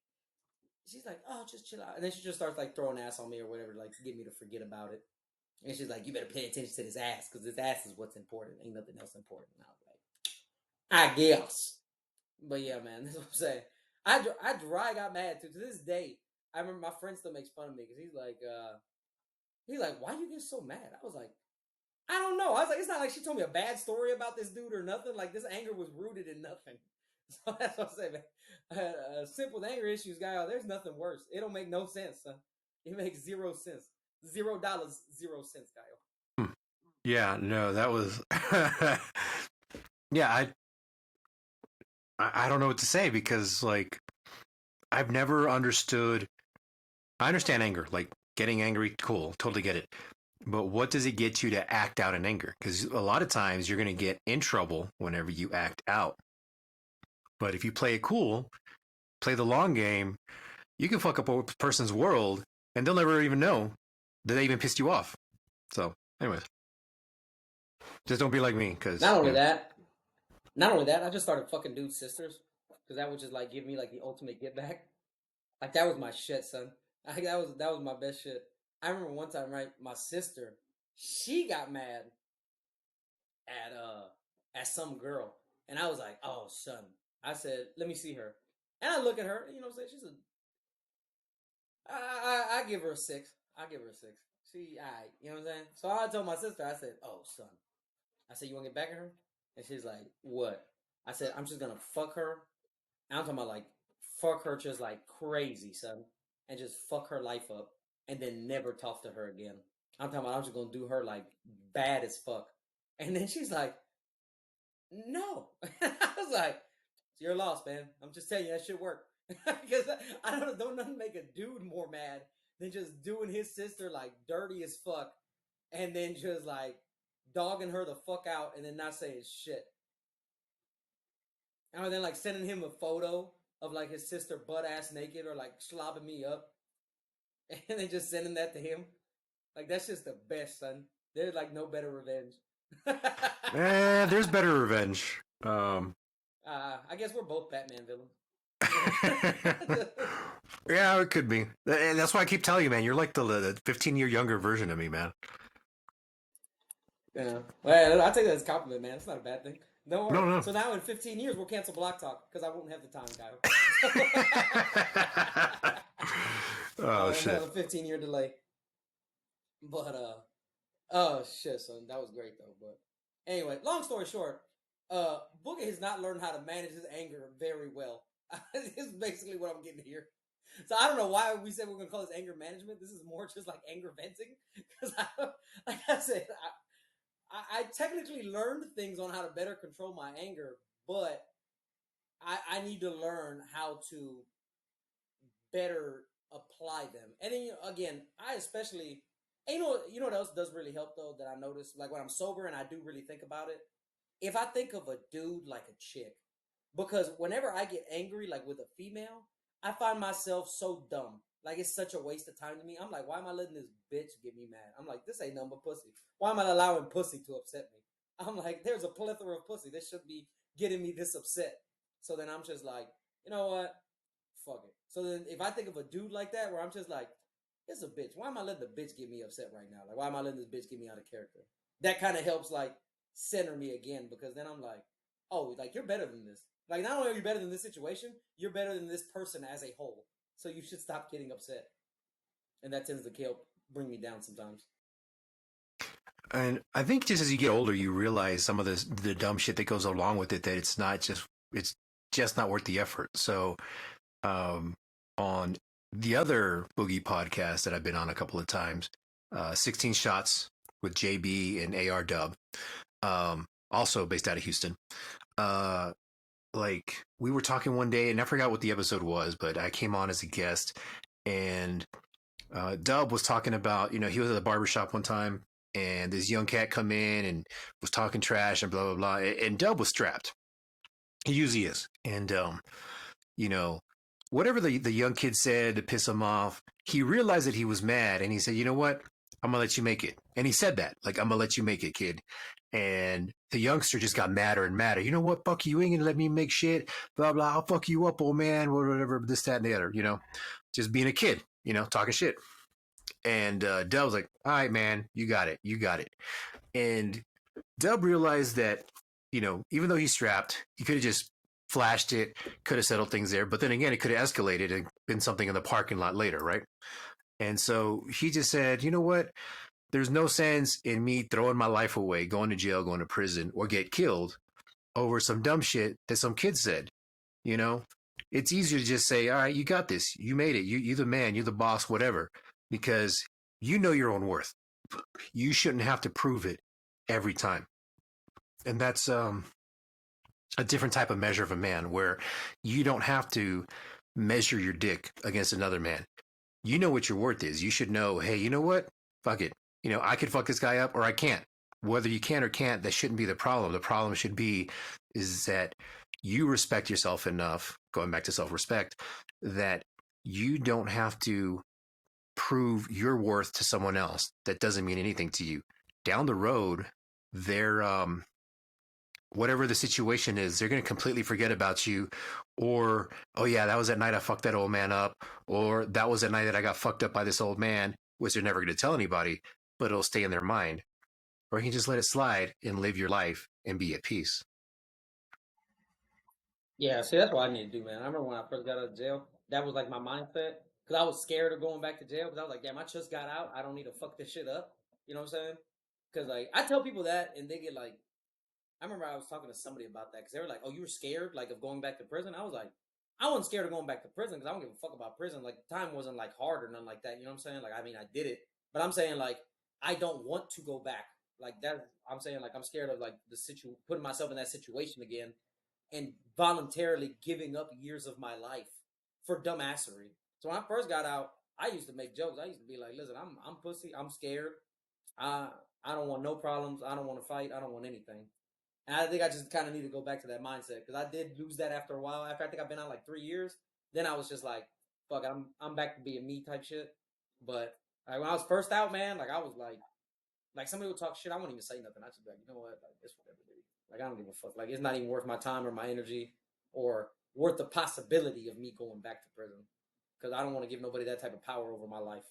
"Oh, just chill out." And then she just starts like throwing ass on me or whatever, like to get me to forget about it. And she's like, "You better pay attention to this ass because this ass is what's important. Ain't nothing else important." And I was like, "I guess." But yeah, man, that's what I'm saying. I dry got mad too. To this day, I remember my friend still makes fun of me because he's like, "Why you get so mad?" I was like, "I don't know." I was like, "It's not like she told me a bad story about this dude or nothing. Like this anger was rooted in nothing." So that's what I'm saying, man. Simple anger issues, guy. Oh, there's nothing worse. It don't make no sense, son. It makes zero sense. $0, 0 cents, guy. Hmm. Yeah, no, that was. Yeah, I don't know what to say because like I've never understood. I understand anger, like getting angry, cool, totally get it. But what does it get you to act out in anger? Because a lot of times you're going to get in trouble whenever you act out. But if you play it cool, play the long game, you can fuck up a person's world and they'll never even know that they even pissed you off. So, anyways, just don't be like me because, Not you only know. that, not only that, I just started fucking dude's sisters because that would just like give me like the ultimate get back. Like that was my shit, son. That was my best shit. I remember one time, right? My sister, she got mad at at some girl, and I was like, "Oh, son." I said, "Let me see her," and I look at her. You know, what I'm saying she's a. I give her a 6. I give her a 6. She, I, you know what I'm saying. So I told my sister, I said, "Oh, son." I said, "You want to get back at her?" And she's like, "What?" I said, "I'm just gonna fuck her." And I'm talking about like fuck her just like crazy, son, and just fuck her life up, and then never talk to her again. I'm talking about I'm just gonna do her like bad as fuck. And then she's like, "No." I was like, "It's your loss, man. I'm just telling you that shit work." Because I don't nothing make a dude more mad than just doing his sister like dirty as fuck, and then just like dogging her the fuck out, and then not saying shit. And then like sending him a photo of like his sister butt ass naked or like slobbing me up, and then just sending that to him. Like that's just the best, son. There's like no better revenge. There's better revenge. I guess we're both Batman villains. Yeah, it could be. And that's why I keep telling you, man, you're like the 15-year younger version of me, man. Yeah. Well, I take that as a compliment, man. It's not a bad thing. Don't No, worry. no. So now in 15 years, we'll cancel Block Talk because I won't have the time, Kyle. Oh, I'll have shit. a 15-year delay. But oh shit, son, that was great though. But anyway, long story short, Boogie has not learned how to manage his anger very well. This is basically what I'm getting here. So I don't know why we said we're gonna call this anger management. This is more just like anger venting because like I said, I technically learned things on how to better control my anger, but I need to learn how to better apply them. And then again, I especially, and you know what else does really help though that I notice, like when I'm sober and I do really think about it. If I think of a dude like a chick, because whenever I get angry, like with a female, I find myself so dumb. Like it's such a waste of time to me. I'm like, why am I letting this bitch get me mad? I'm like, this ain't nothing but pussy. Why am I allowing pussy to upset me? I'm like, there's a plethora of pussy. This should be getting me this upset. So then I'm just like, you know what? Fuck it. So then if I think of a dude like that, where I'm just like, it's a bitch. Why am I letting the bitch get me upset right now? Like, why am I letting this bitch get me out of character? That kind of helps like center me again because then I'm like, oh, like you're better than this. Like not only are you better than this situation, you're better than this person as a whole. So you should stop getting upset. And that tends to help bring me down sometimes. And I think just as you get older, you realize some of the dumb shit that goes along with it. That it's just not worth the effort. So um, on the other boogie podcast that I've been on a couple of times, 16 Shots with JB and AR Dub, also based out of Houston. Uh, like we were talking one day, and I forgot what the episode was, but I came on as a guest, and Dub was talking about, he was at the barbershop one time, and this young cat come in and was talking trash and blah blah blah, and Dub was strapped. He usually is, and you know, whatever the young kid said to piss him off, he realized that he was mad, and he said, "You know what? I'm gonna let you make it." And he said that, like, "I'm gonna let you make it, kid." And the youngster just got madder and madder. You know what? Fuck you, ain't gonna let me make shit. Blah blah. I'll fuck you up, old man. Whatever. This, that, and the other. Just being a kid. Talking shit. And Dub was like, "All right, man, you got it. You got it." And Dub realized that, even though he's strapped, he could have just flashed it, could have settled things there. But then again, it could have escalated and been something in the parking lot later, right? And so he just said, you know what? There's no sense in me throwing my life away, going to jail, going to prison, or get killed over some dumb shit that some kid said. You know, it's easier to just say, all right, you got this. You made it. You're the man. You're the boss, whatever, because you know your own worth. You shouldn't have to prove it every time. And that's a different type of measure of a man where you don't have to measure your dick against another man. You know what your worth is. You should know, hey, you know what? Fuck it. I could fuck this guy up or I can't. Whether you can or can't, that shouldn't be the problem. The problem should be is that you respect yourself enough, going back to self-respect, that you don't have to prove your worth to someone else. That doesn't mean anything to you. Down the road, they're whatever the situation is, they're going to completely forget about you. Or, oh yeah, that was that night I fucked that old man up. Or that was that night that I got fucked up by this old man, which they're never going to tell anybody, but it'll stay in their mind. Or you can just let it slide and live your life and be at peace. Yeah, see, that's what I need to do, man. I remember when I first got out of jail, that was like my mindset. Because I was scared of going back to jail. Because I was like, damn, I just got out. I don't need to fuck this shit up. You know what I'm saying? Because, like, I tell people that and they get like, I remember I was talking to somebody about that because they were like, "Oh, you were scared like of going back to prison." I was like, I wasn't scared of going back to prison because I don't give a fuck about prison. Like time wasn't like hard or nothing like that. You know what I'm saying? Like I mean, I did it, but I'm saying like I don't want to go back. Like that, I'm saying like I'm scared of like putting myself in that situation again and voluntarily giving up years of my life for dumbassery. So when I first got out, I used to make jokes. I used to be like, "Listen, I'm pussy. I'm scared. I I don't want no problems. I don't want to fight. I don't want anything." And I think I just kind of need to go back to that mindset because I did lose that after a while. After I think I've been out like 3 years, then I was just like, "Fuck, I'm back to being me" type shit. But like, when I was first out, man, like I was like somebody would talk shit, I wouldn't even say nothing. I just be like, you know what, like it's whatever, dude. Like I don't give a fuck. Like it's not even worth my time or my energy or worth the possibility of me going back to prison because I don't want to give nobody that type of power over my life.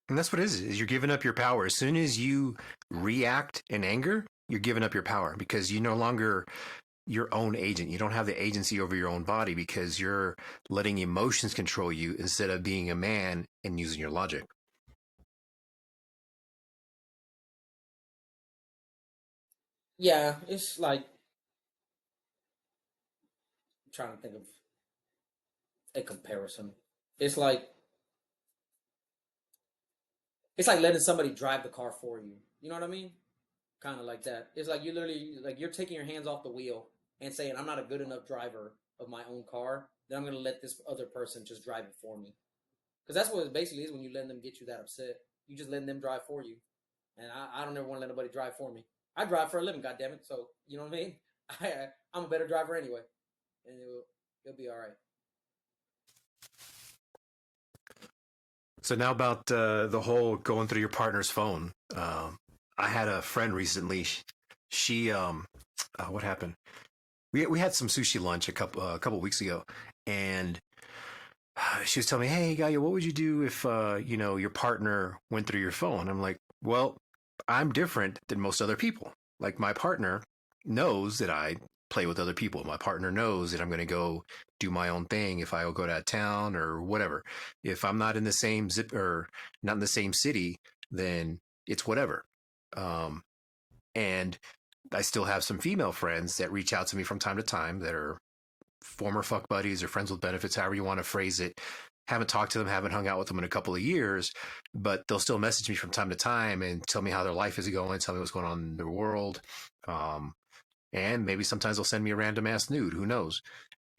And that's what it is you're giving up your power. As soon as you react in anger, you're giving up your power because you no longer your own agent. You don't have the agency over your own body because you're letting emotions control you instead of being a man and using your logic. Yeah, it's like I'm trying to think of a comparison. It's like it's like letting somebody drive the car for you. You know what I mean? Kind of like that. It's like you literally like you're taking your hands off the wheel and saying, "I'm not a good enough driver of my own car. Then I'm gonna let this other person just drive it for me." Because that's what it basically is when you let them get you that upset. You just letting them drive for you. And I don't ever want to let nobody drive for me. I drive for a living, goddammit. So you know what I mean? I'm a better driver anyway, and it'll be all right. So now about the whole going through your partner's phone. I had a friend recently. She what happened? We had some sushi lunch a couple weeks ago, and she was telling me, "Hey, Gaia, what would you do if your partner went through your phone?" I'm like, "Well, I'm different than most other people. Like my partner knows that I play with other people. My partner knows that I'm going to go do my own thing if I go to out town or whatever. If I'm not in the same zip or not in the same city, then it's whatever." Um, and I still have some female friends that reach out to me from time to time that are former fuck buddies or friends with benefits, however you want to phrase it. Haven't talked to them, haven't hung out with them in a couple of years, but they'll still message me from time to time and tell me how their life is going, tell me what's going on in their world. And maybe sometimes they'll send me a random ass nude, who knows?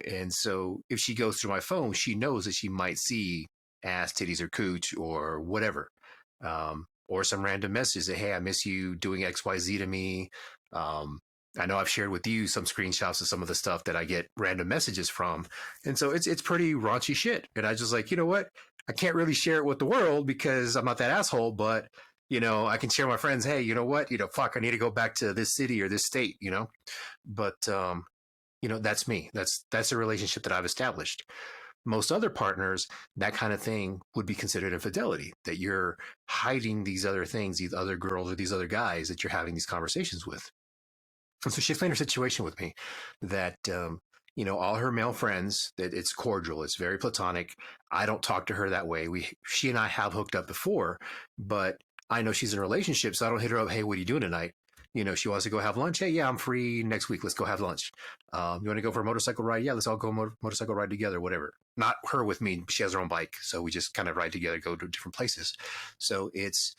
And so if she goes through my phone, she knows that she might see ass, titties, or cooch or whatever. Or some random message that, hey, I miss you doing XYZ to me. I know I've shared with you some screenshots of some of the stuff that I get random messages from. And so it's pretty raunchy shit. And I just like, you know what? I can't really share it with the world because I'm not that asshole, but I can share with my friends, hey, you know what? Fuck, I need to go back to this city or this state, But that's me. That's a relationship that I've established. Most other partners, that kind of thing would be considered infidelity, that you're hiding these other things, these other girls or these other guys that you're having these conversations with. And so she explained her situation with me that, all her male friends, that it's cordial, it's very platonic. I don't talk to her that way. She and I have hooked up before, but I know she's in a relationship, so I don't hit her up, hey, what are you doing tonight? She wants to go have lunch. Hey, yeah, I'm free next week. Let's go have lunch. You want to go for a motorcycle ride? Yeah, let's all go motorcycle ride together, whatever. Not her with me. She has her own bike. So we just kind of ride together, go to different places. So it's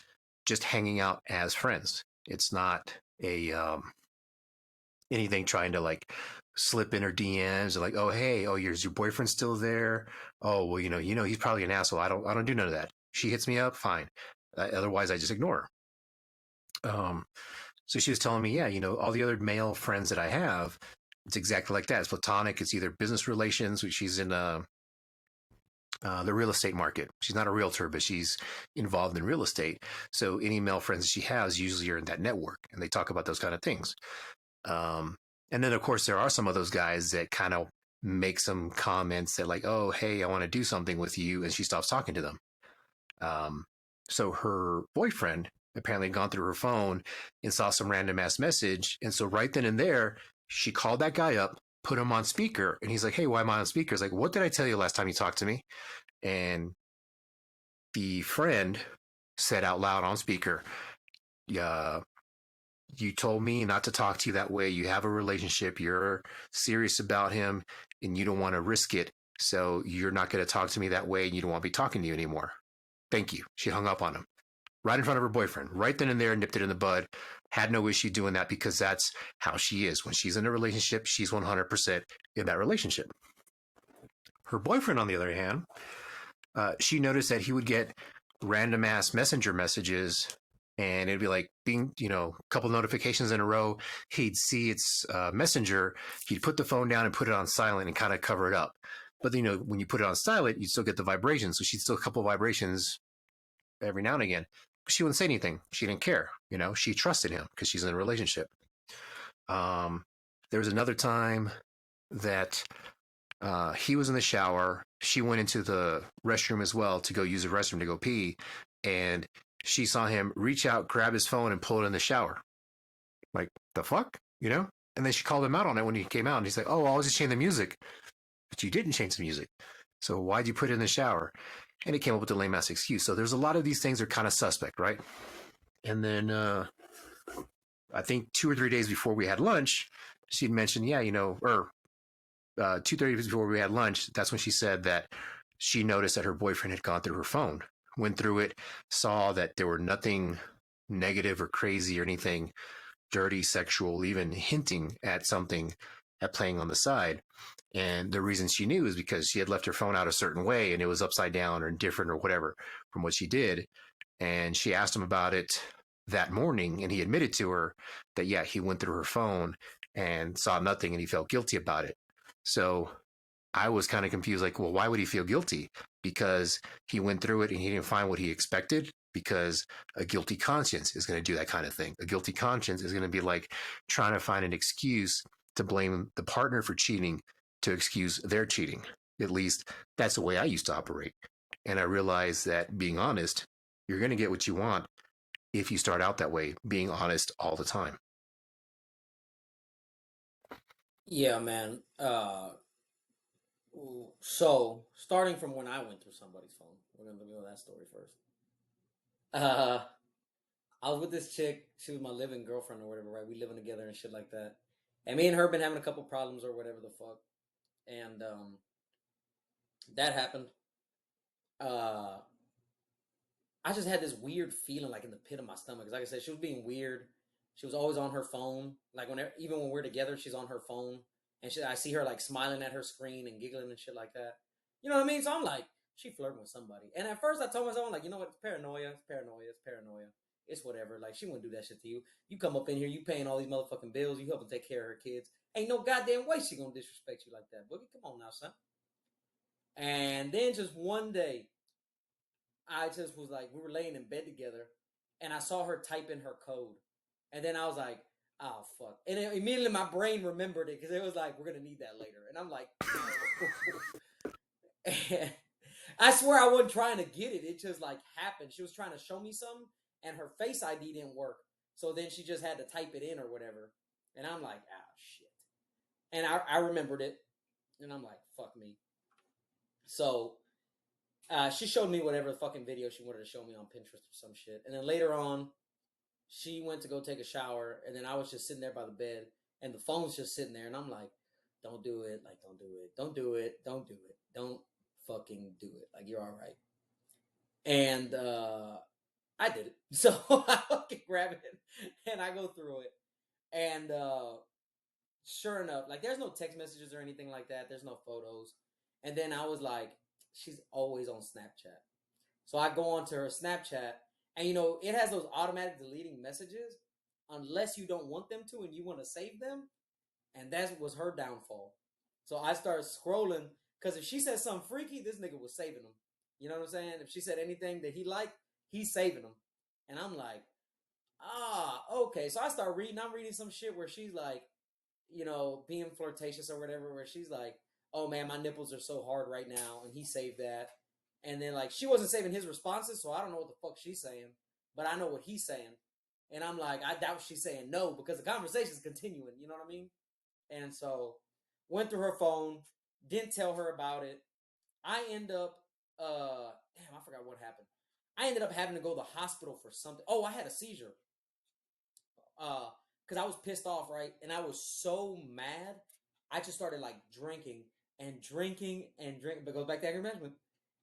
just hanging out as friends. It's not anything trying to like slip in her DMs or like, oh, hey, oh, is your boyfriend still there? Oh, well, he's probably an asshole. I don't do none of that. She hits me up, fine. Otherwise, I just ignore her. So she was telling me, yeah, all the other male friends that I have, it's exactly like that. It's platonic. It's either business relations, which she's in the real estate market. She's not a realtor, but she's involved in real estate. So any male friends that she has usually are in that network, and they talk about those kind of things. And then, of course, there are some of those guys that kind of make some comments that like, oh, hey, I want to do something with you. And she stops talking to them. So her boyfriend apparently had gone through her phone and saw some random ass message. And so right then and there, she called that guy up, put him on speaker. And he's like, hey, why am I on speaker? He's like, what did I tell you last time you talked to me? And the friend said out loud on speaker, yeah, you told me not to talk to you that way. You have a relationship. You're serious about him and you don't want to risk it. So you're not going to talk to me that way and you don't want to be talking to you anymore. Thank you. She hung up on him right in front of her boyfriend, right then and there, nipped it in the bud. Had no issue doing that because that's how she is. When she's in a relationship, she's 100% in that relationship. Her boyfriend, on the other hand, she noticed that he would get random ass messenger messages and it'd be like being, a couple notifications in a row. He'd see its messenger. He'd put the phone down and put it on silent and kind of cover it up. But, when you put it on silent, you still get the vibrations. So she'd still a couple of vibrations every now and again. She wouldn't say anything. She didn't care. She trusted him because she's in a relationship. There was another time that he was in the shower. She went into the restroom as well to go use the restroom to go pee. And she saw him reach out, grab his phone, and pull it in the shower. Like, the fuck? And then she called him out on it when he came out. And he's like, oh, I was just changing the music. But you didn't change the music. So why'd you put it in the shower? And he came up with a lame ass excuse. So there's a lot of these things are kind of suspect, right? And then I think 2 or 3 days before we had lunch, she'd mentioned, yeah, or 2:30 before we had lunch, that's when she said that she noticed that her boyfriend had gone through her phone, went through it, saw that there were nothing negative or crazy or anything dirty, sexual, even hinting at something at playing on the side. And the reason she knew is because she had left her phone out a certain way and it was upside down or different or whatever from what she did. And she asked him about it that morning, and he admitted to her that, yeah, he went through her phone and saw nothing and he felt guilty about it. So I was kind of confused, like, well, why would he feel guilty? Because he went through it and he didn't find what he expected. Because a guilty conscience is going to do that kind of thing. A guilty conscience is going to be like trying to find an excuse to blame the partner for cheating to excuse their cheating. At least that's the way I used to operate. And I realized that being honest, you're going to get what you want if you start out that way, being honest all the time. Yeah, man. So starting from when I went through somebody's phone, we're gonna go that story first. Uh, I was with this chick. She was my living girlfriend or whatever, right? We living together and shit like that. And me and her been having a couple problems or whatever the fuck. And that happened. Uh, I just had this weird feeling like in the pit of my stomach. 'Cause like I said, she was being weird. She was always on her phone. Like whenever, even when we're together, she's on her phone, and I see her like smiling at her screen and giggling and shit like that. You know what I mean? So I'm like, she flirting with somebody. And at first, I told myself, I'm like, you know what? It's paranoia. It's paranoia. It's paranoia. It's whatever. Like she wouldn't do that shit to you. You come up in here, you paying all these motherfucking bills. You helping take care of her kids. Ain't no goddamn way she gonna disrespect you like that, Boogie. Come on now, son. And then just one day, I just was like, we were laying in bed together, and I saw her type in her code, and then I was like, oh fuck, and then immediately my brain remembered it because it was like, we're gonna need that later, and I'm like, no. And I swear I wasn't trying to get it; it just like happened. She was trying to show me something, and her Face ID didn't work, so then she just had to type it in or whatever, and I'm like, ah shit, and I remembered it, and I'm like, fuck me, so. She showed me whatever fucking video she wanted to show me on Pinterest or some shit. And then later on, she went to go take a shower, and then I was just sitting there by the bed, and the phone's just sitting there, and I'm like, don't do it, like, don't do it, don't do it, don't do it, don't fucking do it. Like, you're all right. And I did it. So I fucking grab it, and I go through it. And sure enough, like, there's no text messages or anything like that. There's no photos. And then I was like, she's always on Snapchat. So I go onto her Snapchat, and it has those automatic deleting messages unless you don't want them to and you want to save them. And that was her downfall. So I started scrolling because if she said something freaky, this nigga was saving them. You know what I'm saying? If she said anything that he liked, he's saving them. And I'm like, okay. So I start reading. I'm reading some shit where she's like, being flirtatious or whatever, where she's like, oh man, my nipples are so hard right now. And he saved that. And then, like, she wasn't saving his responses, so I don't know what the fuck she's saying, but I know what he's saying. And I'm like, I doubt she's saying no because the conversation's continuing, you know what I mean? And so, went through her phone, didn't tell her about it. I end up, damn, I forgot what happened. I ended up having to go to the hospital for something. Oh, I had a seizure. Because I was pissed off, right? And I was so mad, I just started, like, drinking and drinking and drinking. But goes back to anger management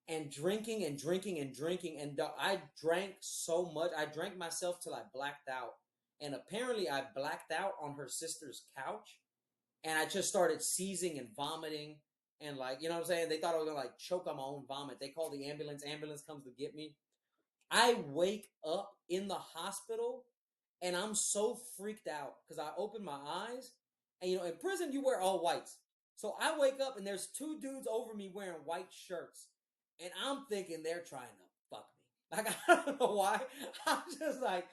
and drinking and drinking and drinking. And I drank so much. I drank myself till I blacked out. And apparently I blacked out on her sister's couch. And I just started seizing and vomiting. And like, you know what I'm saying? They thought I was going to like choke on my own vomit. They called the ambulance. Ambulance comes to get me. I wake up in the hospital and I'm so freaked out because I open my eyes. And, in prison, you wear all whites. So I wake up and there's two dudes over me wearing white shirts. And I'm thinking they're trying to fuck me. Like, I don't know why. I'm just like,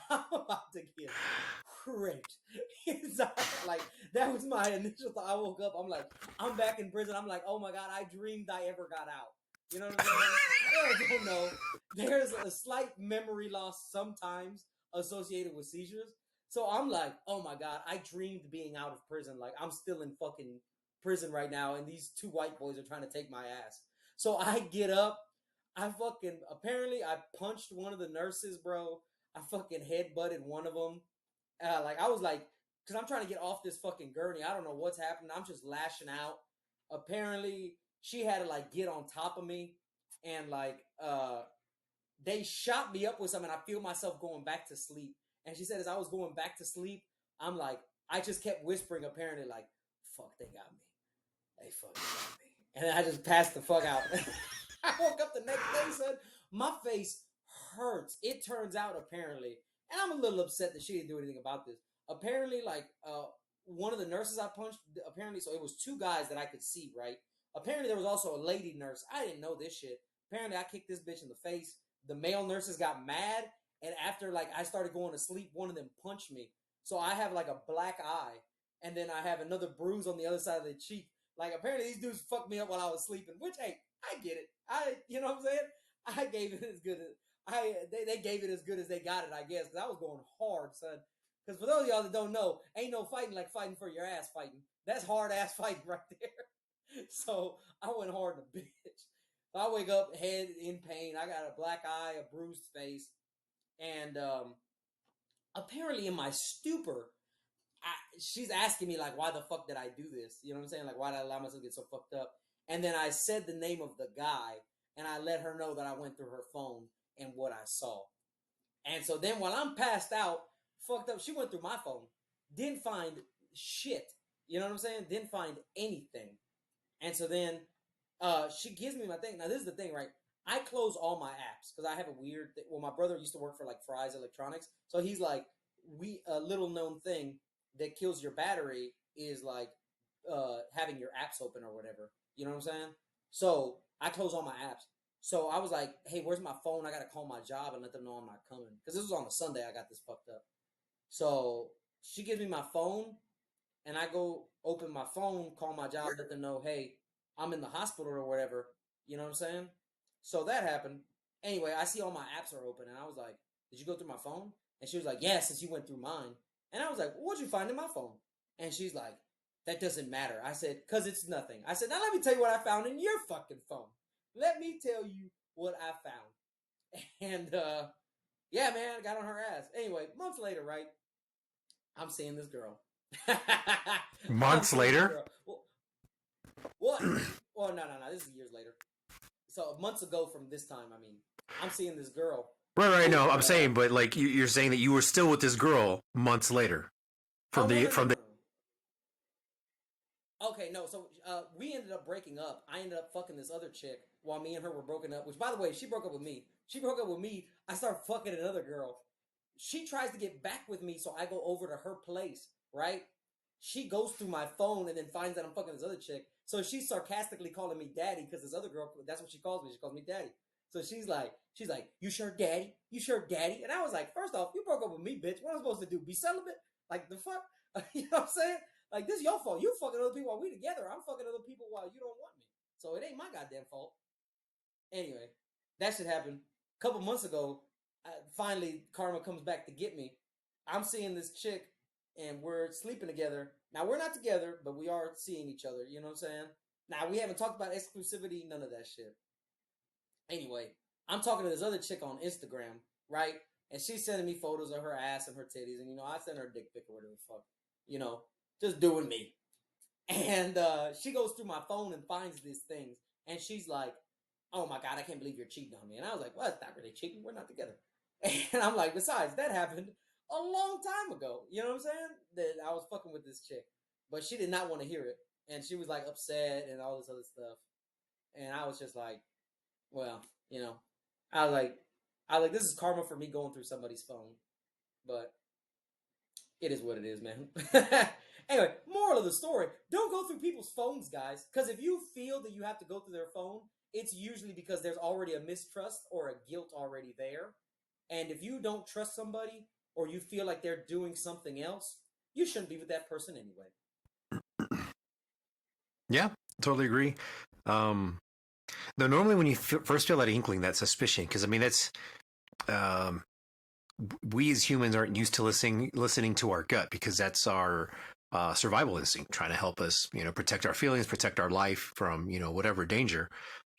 I'm about to get raped. Like, that was my initial thought. I woke up, I'm like, I'm back in prison. I'm like, oh my God, I dreamed I ever got out. You know what I'm saying? I don't know. There's a slight memory loss sometimes associated with seizures. So I'm like, oh my God, I dreamed being out of prison. Like, I'm still in fucking prison right now, and these two white boys are trying to take my ass. So I get up. Apparently, I punched one of the nurses, bro. I fucking headbutted one of them. I was like, because I'm trying to get off this fucking gurney. I don't know what's happening. I'm just lashing out. apparently she had to like get on top of me and like they shot me up with something. I feel myself going back to sleep. And she said, as I was going back to sleep, I'm like, I just kept whispering, apparently, like, fuck, they got me. They fucking got me. And then I just passed the fuck out. I woke up the next day, son. My face hurts. It turns out, apparently, and I'm a little upset that she didn't do anything about this. Apparently, like, one of the nurses I punched, apparently, so it was two guys that I could see, right? Apparently, there was also a lady nurse. I didn't know this shit. Apparently, I kicked this bitch in the face. The male nurses got mad, and after, like, I started going to sleep, one of them punched me. So I have, like, a black eye, and then I have another bruise on the other side of the cheek. Like, apparently these dudes fucked me up while I was sleeping, which, hey, I get it. You know what I'm saying? I gave it as good as, they gave it as good as they got it, I guess, because I was going hard, son. Because for those of y'all that don't know, ain't no fighting like fighting for your ass fighting. That's hard ass fighting right there. So I went hard in the bitch. So I wake up, head in pain. I got a black eye, a bruised face, and apparently in my stupor, she's asking me like, why the fuck did I do this? You know what I'm saying? Like, why did I allow myself to get so fucked up? And then I said the name of the guy, and I let her know that I went through her phone and what I saw. And so then while I'm passed out, fucked up, she went through my phone, didn't find shit. You know what I'm saying? Didn't find anything. And so then she gives me my thing. Now this is the thing, right? I close all my apps because I have a weird. Well, my brother used to work for like Fry's Electronics, so he's like, we a little known thing that kills your battery is like having your apps open or whatever. You know what I'm saying? So I close all my apps. So I was like, hey, where's my phone? I gotta call my job and let them know I'm not coming because this was on a Sunday. I got this fucked up. So she gives me my phone, and I go open my phone, call my job, let them know, hey, I'm in the hospital or whatever. You know what I'm saying? So that happened. Anyway, I see all my apps are open, and I was like, did you go through my phone? And she was like, yeah, since you went through mine. And I was like, what'd you find in my phone? And she's like, that doesn't matter. I said, because it's nothing. I said, now let me tell you what I found in your fucking phone. Let me tell you what I found. And yeah, man, I got on her ass. Anyway, months later, right? I'm seeing this girl. I'm Months seeing this later. girl. Well, what? Well, no. This is years later. So months ago from this time, I mean, I'm seeing this girl, Right. No, I'm and saying, but like you're saying that you were still with this girl months later oh from no the no no from no the. no. Okay, no. So we ended up breaking up. I ended up fucking this other chick while me and her were broken up. Which, by the way, she broke up with me. She broke up with me. I started fucking another girl. She tries to get back with me, so I go over to her place. Right? She goes through my phone and then finds that I'm fucking this other chick. So she's sarcastically calling me daddy because this other girl. That's what she calls me. She calls me daddy. So she's like, you sure daddy? You sure daddy? And I was like, first off, you broke up with me, bitch. What am I supposed to do? Be celibate? Like the fuck? You know what I'm saying? Like, this is your fault. You fucking other people while we together. I'm fucking other people while you don't want me. So it ain't my goddamn fault. Anyway, that shit happened. A couple months ago, finally, karma comes back to get me. I'm seeing this chick, and we're sleeping together. Now, we're not together, but we are seeing each other. You know what I'm saying? Now, we haven't talked about exclusivity, none of that shit. Anyway, I'm talking to this other chick on Instagram, right? And she's sending me photos of her ass and her titties. And, I send her a dick pic or whatever the fuck. Just doing me. And she goes through my phone and finds these things. And she's like, oh my God, I can't believe you're cheating on me. And I was like, well, it's not really cheating. We're not together. And I'm like, besides, that happened a long time ago. You know what I'm saying? That I was fucking with this chick. But she did not want to hear it. And she was like upset and all this other stuff. And I was just like, well, I was like, this is karma for me going through somebody's phone. But it is what it is, man. Anyway, moral of the story: don't go through people's phones, guys. Because if you feel that you have to go through their phone, it's usually because there's already a mistrust or a guilt already there. And if you don't trust somebody or you feel like they're doing something else, you shouldn't be with that person anyway. Yeah, totally agree. Though normally when you first feel that inkling, that suspicion, because I mean that's um, we as humans aren't used to listening to our gut because that's our survival instinct, trying to help us, protect our feelings, protect our life from whatever danger,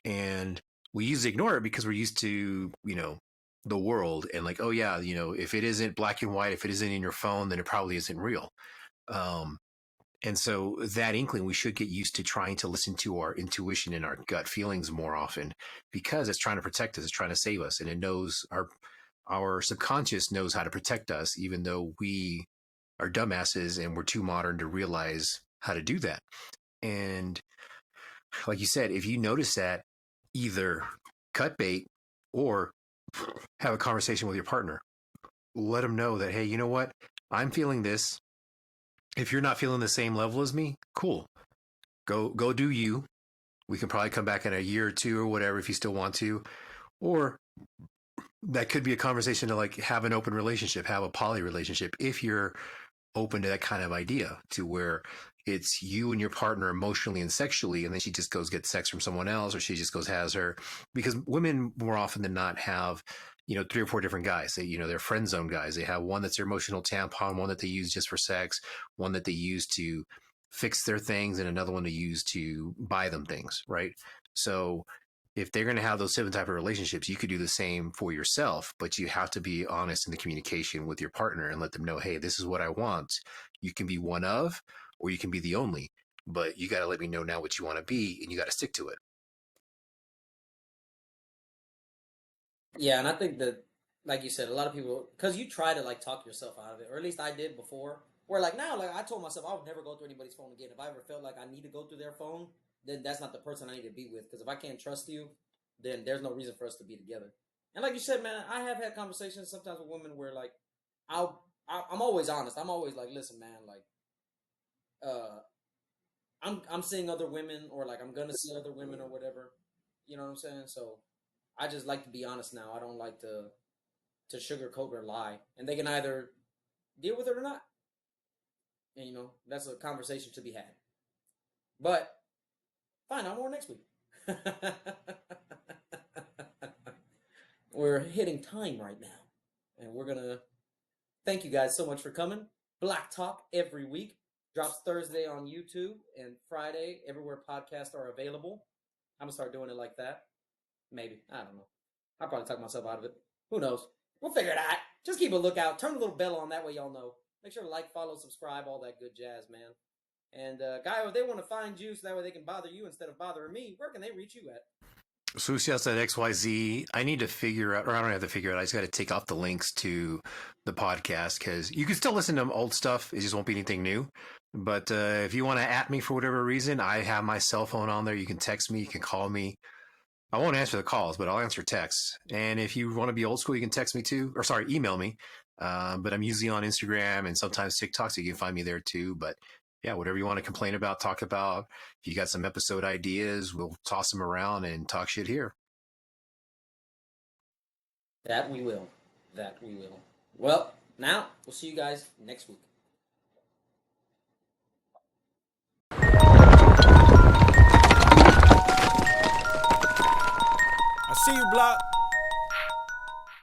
and we usually ignore it because we're used to the world and like, oh yeah, if it isn't black and white, if it isn't in your phone, then it probably isn't real. Um, And so that inkling, we should get used to trying to listen to our intuition and our gut feelings more often, because it's trying to protect us, it's trying to save us, and it knows our subconscious knows how to protect us, even though we are dumbasses and we're too modern to realize how to do that. And like you said, if you notice that, either cut bait or have a conversation with your partner. Let them know that, hey, you know what? I'm feeling this. If you're not feeling the same level as me, cool. Go do you. We can probably come back in a year or two or whatever if you still want to. Or that could be a conversation to like have an open relationship, have a poly relationship if you're open to that kind of idea, to where it's you and your partner emotionally and sexually, and then she just goes get sex from someone else, or she just goes has her, because women more often than not have, you know, 3 or 4 different guys. They, you know, they're friend zone guys. They have one that's their emotional tampon, one that they use just for sex, one that they use to fix their things, and another one to use to buy them things, right? So if they're going to have those different type of relationships, you could do the same for yourself, but you have to be honest in the communication with your partner and let them know, hey, this is what I want. You can be one of, or you can be the only, but you got to let me know now what you want to be, and you got to stick to it. Yeah, and I think that, like you said, a lot of people, because you try to like talk yourself out of it, or at least I did before. Where like now, like I told myself I would never go through anybody's phone again. If I ever felt like I need to go through their phone, then that's not the person I need to be with. Because if I can't trust you, then there's no reason for us to be together. And like you said, man, I have had conversations sometimes with women where like I'm always honest. I'm always like, listen, man, like uh, I'm seeing other women, or like I'm gonna see other women or whatever. You know what I'm saying? So I just like to be honest now. I don't like to sugarcoat or lie, and they can either deal with it or not. And that's a conversation to be had. But fine, I'll more next week. We're hitting time right now, and we're gonna thank you guys so much for coming. Black Talk every week drops Thursday on YouTube and Friday everywhere podcasts are available. I'm gonna start doing it like that. Maybe, I don't know. I'll probably talk myself out of it. Who knows? We'll figure it out. Just keep a lookout. Turn the little bell on, that way y'all know. Make sure to like, follow, subscribe, all that good jazz, man. And Guy, if they want to find you so that way they can bother you instead of bothering me, where can they reach you at? Susias at XYZ. I need to figure out, or I don't have to figure it out. I just got to take off the links to the podcast, because you can still listen to old stuff. It just won't be anything new. But if you want to at me for whatever reason, I have my cell phone on there. You can text me, you can call me. I won't answer the calls, but I'll answer texts. And if you want to be old school, you can text me too, or sorry, email me. But I'm usually on Instagram and sometimes TikTok, so you can find me there too. But yeah, whatever you want to complain about, talk about. If you got some episode ideas, we'll toss them around and talk shit here. That we will. That we will. Well, now we'll see you guys next week.